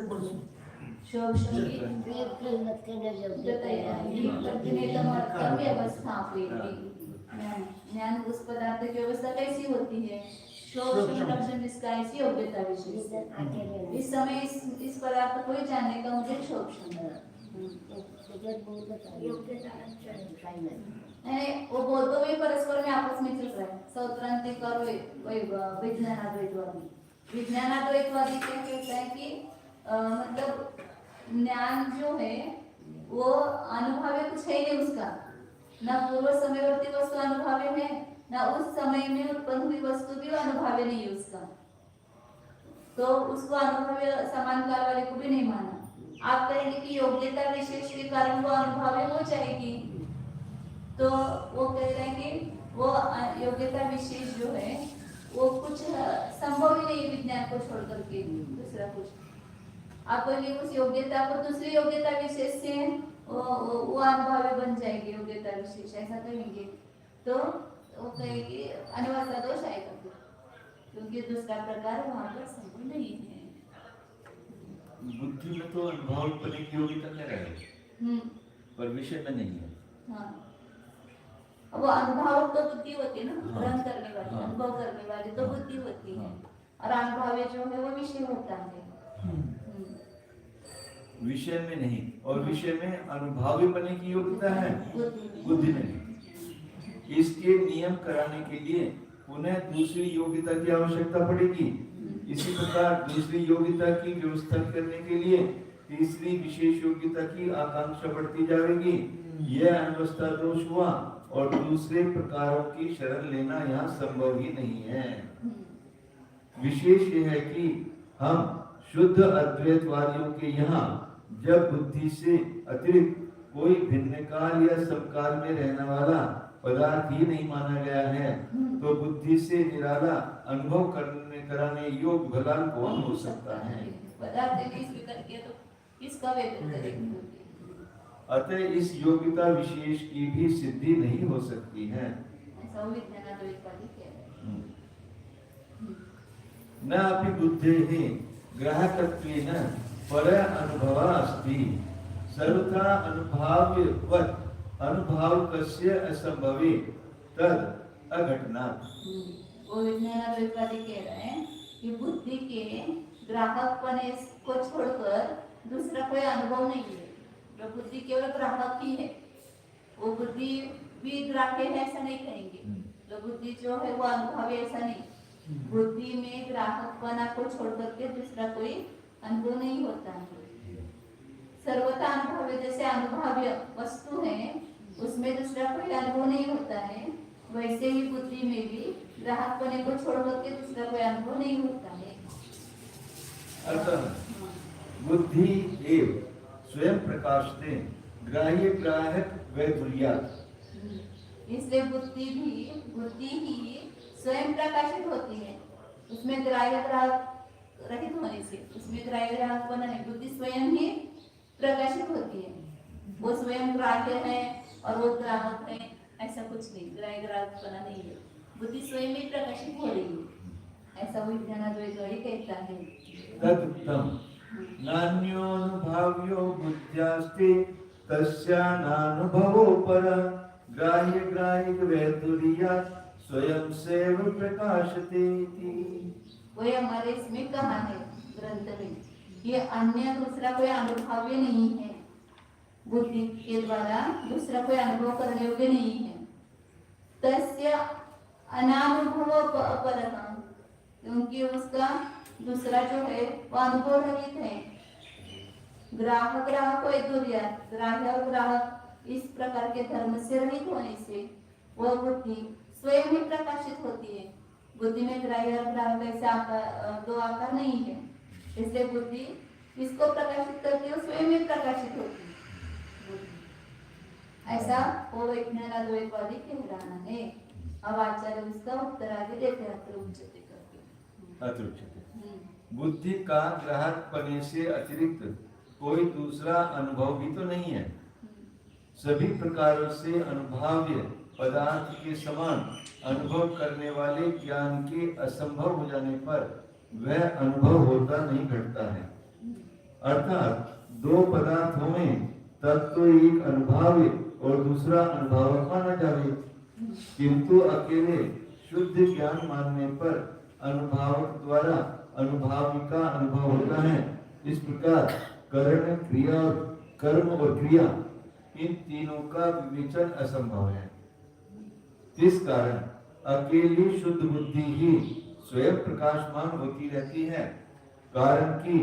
ज्ञान उस पदार्थ की व्यवस्था कैसी होती है, इसका ऐसी योग्यता विशेष। इस समय इस पदार्थ को ही जानने का मुझे क्षोभशम वो बोलतो भी परस्पर में आपस में चल रहा है। सौत्रांतिक और विज्ञानाद्वैतवादी, विज्ञानाद्वैतवादी क्या कहता है कि मतलब ज्ञान जो है वो अनुभव कुछ है नहीं उसका, ना पूर्व समयवर्ती वस्तु अनुभव है, ना उस समय में उत्पन्न हुई वस्तु भी अनुभव नहीं है उसका, तो उसको अनुभव समान काल वाले को भी नहीं माना। आप कहेंगे कि योग्यता विशेष के कारण वो अनुभव हो जाएगी, तो वो कह रहे हैं कि वो योग्यता विशेष जो है वो कुछ संभव ही नहीं विज्ञान को छोड़ करके दूसरा कुछ। आप कहेंगे उस योग्यता को दूसरी योग्यता विशेष से वो अनुभव बन जाएगी योग्यता विशेष, ऐसा कहेंगे तो वो कहेगी अनिवार्य दोष आएगा, क्योंकि दूसरा प्रकार वहां पर संभव नहीं है। बुद्धि में तो अनुभव करने की योग्यता क्या रहेगी, पर विषय में नहीं है। हाँ, वो अनुभव तो बुद्धि होती है ना, ग्रहण करने वाली, अनुभव करने वाली तो बुद्धि होती है, और अनुभव जो है वो विषय होता है। विषय में नहीं, और विषय में अनुभवी बनने की योग्यता है, बुद्धि में नहीं। इसके नियम कराने के लिए उन्हें दूसरी योग्यता की आवश्यकता पड़ेगी। इसी प्रकार दूसरी योग्यता की व्यवस्था करने के लिए तीसरी विशेष योग्यता की आकांक्षा बढ़ती जाएगी। यह अनवस्था दोष हुआ, और दूसरे प्रकारों की शरण लेना यहाँ संभव ही नहीं है। विशेष यह है कि हम शुद्ध अद्वैतवादियों के यहाँ जब बुद्धि से अतिरिक्त कोई भिन्न काल या समकाल में रहने वाला पदार्थ ही नहीं माना गया है, तो बुद्धि से निराला अनुभव कराने योग्य भला कौन हो सकता है? पदार्थ नहीं स्वीकार किया तो किसका वेदन करेंगे? अतः इस योग्यता विशेष की भी सिद्धि नहीं हो सकती है। ऐसा विज्ञानाद्वैतवादी कह रहे हैं। न अपि बुद्धेः ग्राहकत्वेन पर अनुभवः अस्ति, सर्वथा अनुभाव्यवत् अनुभाव कस्य असंभवे तद अघटनात्। वो विज्ञानवादी कह रहे हैं कि बुद्धि के ग्राहकपने को छोड़कर दूसरा कोई अनुभव नहीं है। जो बुद्धि केवल ग्राहक ही है, वो बुद्धि भी ग्राह्य है ऐसा नहीं कहेंगे। तो बुद्धि जो है वो अनुभव ऐसा नहीं। बुद्धि में ग्राहकपना को छोड़ करके दूसरा कोई अनुभव नहीं होता है। सर्वथा अनुभव जैसे अनुभाव्य वस्तु है उसमें दूसरा कोई अनुभव नहीं होता है, वैसे ही बुद्धि में भी ग्राहकपने को छोड़ करके दूसरा कोई अनुभव नहीं होता है। अतः बुद्धि एव स्वयं प्रकाशते ग्राह्य ग्राहक वैधुर्यात्। इसलिए बुद्धि ही स्वयं प्रकाशित होती है, उसमें ग्राह्य ग्राहक रहित होने से, उसमें ग्राह्य ग्राहक बना नहीं, बुद्धि स्वयं ही प्रकाशित होती है। वो स्वयं ग्राह्य है और वो ग्राहक है ऐसा कुछ नहीं, ग्राह्य ग्राहक बना नहीं है, बुद्धि स्वयं ही प्रकाशित हो रही है, ऐसा विज्ञानद्वैतवादी कहता है। तदुक्तम् नान्योऽनुभाव्यो बुद्ध्यास्ते तस्यानानुभवो परः ग्राह्य ग्राहिक वैधुर्यात् स्वयं सेव प्रकाशते इति। वो हमारे इसमें कहा है ग्रंथ में, ये अन्य दूसरा कोई अनुभव्य नहीं है, बुद्धि के द्वारा दूसरा कोई अनुभव करने योग्य नहीं है। तस्य अनानुभव परः, क्योंकि उसका दूसरा जो है वो अनुभव रहित है। ग्राहक ग्राहक वैधुर्यात्, ग्राह्य और ग्राहक इस प्रकार के धर्म से रहित होने से वह बुद्धि स्वयं ही प्रकाशित होती है। बुद्धि में ग्राह्य और ग्राहक ऐसे दो आकार नहीं है, इसलिए बुद्धि इसको प्रकाशित करती है, स्वयं ही प्रकाशित होती है। ऐसा वो विज्ञानद्वैतवादी कह रहा है। अब आचार्य उसका उत्तर आगे देते हैं अत्रुच्यते करके। अत्रुच्यते बुद्धि का ग्राहक पने से अतिरिक्त कोई दूसरा अनुभव भी तो नहीं है। सभी प्रकारों से अनुभाव्य पदार्थ के समान अनुभव करने वाले ज्ञान के असंभव हो जाने पर वह अनुभव होता नहीं घटता है। अर्थात दो पदार्थों में तब तो एक अनुभाव्य और दूसरा अनुभव माना जावे, किंतु अकेले शुद्ध ज्ञान मानने पर अनुभावक द्वारा अनुभावी का अनुभव होता है। इस प्रकार करण क्रिया और कर्म और क्रिया इन तीनों का विवेचन असंभव है। इस कारण अकेली शुद्ध बुद्धि ही स्वयं प्रकाशमान होती रहती है, कारण कि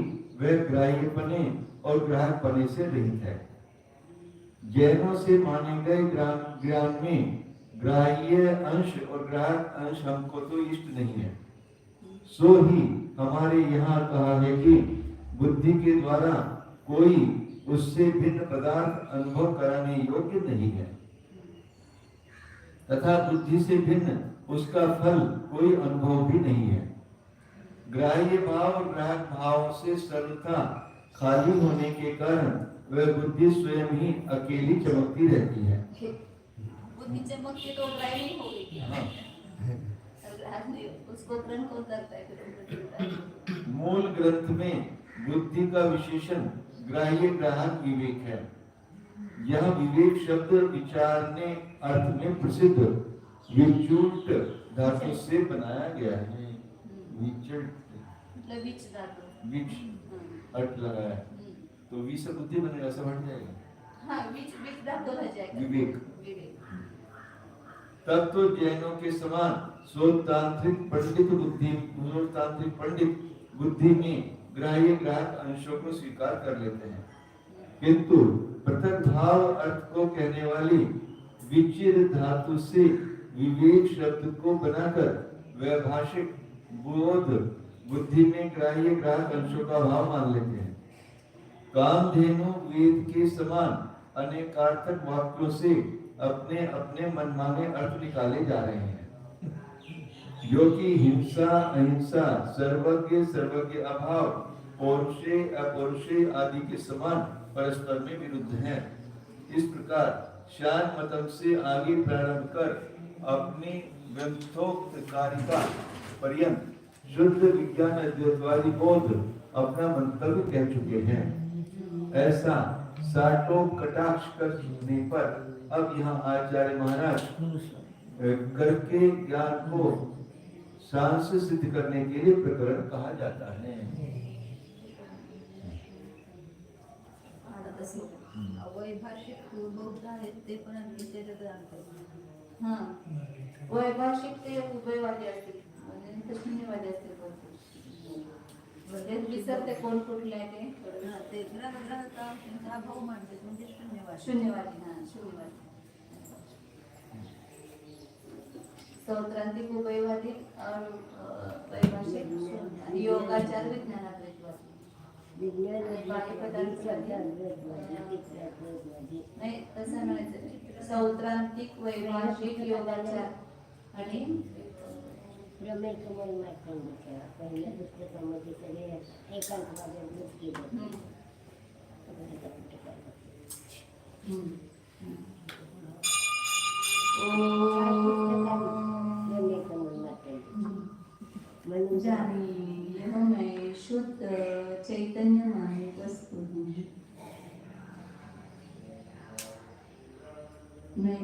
वह ग्राह्यपने और ग्राहकपने से रहित है। जैनों से माने गए ज्ञान में ग्राह्य अंश और ग्राहक अंश हमको तो इष्ट नहीं है। सो ही हमारे यहाँ कहा है कि बुद्धि के द्वारा कोई उससे भिन्न पदार्थ अनुभव कराने योग्य नहीं है, तथा बुद्धि से भिन्न उसका फल कोई अनुभव भी नहीं है। ग्राह्य भाव और ग्राहक भाव से सर्वथा खाली होने के कारण वह बुद्धि स्वयं ही अकेली चमकती रहती है। बुद्धि चमकती तो ग्राह्य नहीं होगी, उसको ग्रहण कौन करता है? मूल ग्रंथ में बुद्धि का विशेषण ग्राह्य ग्राहक विवेक है। यह विवेक शब्द विचारने अर्थ में प्रसिद्ध विचूट धातु से बनाया गया है। मतलब विच धातु, विच अर्थ लगाया है तो वी से बुद्धि बनेगा, सब हट जाएगा। हाँ, विच धातु रह जाएगा विवेक। तब तो जैनों के समान शोधतांत्रिक पंडित बुद्धि में ग्राह्य ग्राहक अंशों को स्वीकार कर लेते हैं, किंतु पृथक भाव अर्थ को कहने वाली विचिर धातु से विवेक शब्द को बनाकर वैभाषिक बोध बुद्धि में ग्राह्य ग्राहक अंशों का भाव मान लेते हैं। कामधेनु वेद के समान अनेकार्थक वाक्यों से अपने अपने मनमाने अर्थ निकाले जा रहे हैं, जो कि हिंसा अहिंसा सर्वज्ञ अभाव पौरुषे अपौरुषे आदि के समान परस्पर में विरुद्ध हैं। इस प्रकार शान मतम से आगे प्रारंभ कर अपनी ग्रंथोक्त कारिका पर्यंत शुद्ध विज्ञान अद्वैतवादी बोध अपना मंतव्य कह चुके हैं। ऐसा साटो कटाक्ष करने पर अब यहाँ आचार्य महाराज घर के ज्ञान को सांस सिद्ध करने के लिए प्रकरण कहा जाता है। वैभाषिक बौद्ध आहेत ते पण आणखी त्याच्यात आणतात. हा वैभाषिक ते उभयवादी असतील म्हणजे शून्यवादी असतील म्हणजे विसरते कोण कुठले आहे ते हा, ते ग्रहता त्यांचा अभाव मांडतात म्हणजे शून्यवाद. शून्यवादी. हा शून्यवादी सौत्रांतिक उभयवादी और वैभाषिक आणि योगाचार विज्ञानात विद्वान बाकी पदार्थासाठी नाही तसं म्हणायचं सौत्रांतिक वैभाषिक योगाचार आणि रमेश कमल मार्कंडेय पहिल्या पुस्तकामध्ये सगळे एकांतवादी गोष्टी रमेश कमल मार्कंडेय जानी यह मैं शुद्ध चैतन्यमय वस्तु हूँ। मैं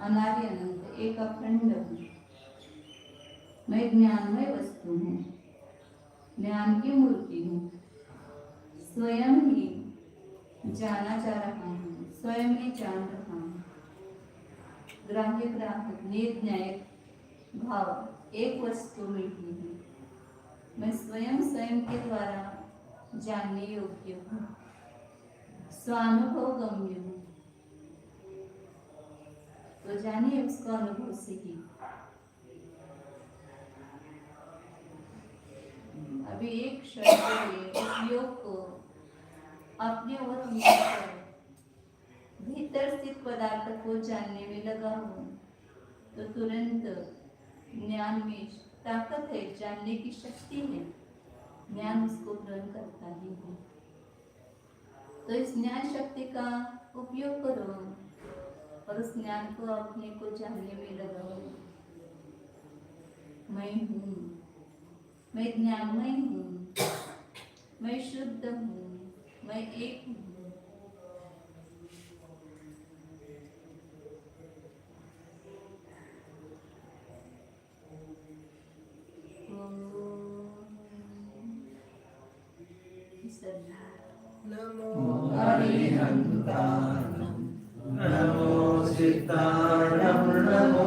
अनादि अनंत एक अखंड हूँ। मैं ज्ञानमय वस्तु हूँ, ज्ञान की मूर्ति हूँ। स्वयं ही जाना जा रहा हूँ, स्वयं ही जान रहा हूँ। ग्राह्य ग्राहक निर्णय भाव एक वस्तु मिलती है। मैं स्वयं स्वयं के द्वारा जानने योग्य हूँ, स्वानुभव गम्य हूँ। तो जानिए उसका अनुभव से ही। अभी एक क्षण के लिए उस योग को अपने ओर उन्मुख भीतर स्थित पदार्थ को जानने में लगा हूँ तो तुरंत ज्ञान में ताकत है, जानने की शक्ति है, ज्ञान उसको ग्रहण करता ही है। तो इस ज्ञान शक्ति का उपयोग करो और उस ज्ञान को अपने को जानने में लगाओ। मैं हूँ, मैं ज्ञानमय हूँ, मैं शुद्ध हूँ, मैं एक हूँ। नमो अरिहंताणं नमो सिद्धाणं नमो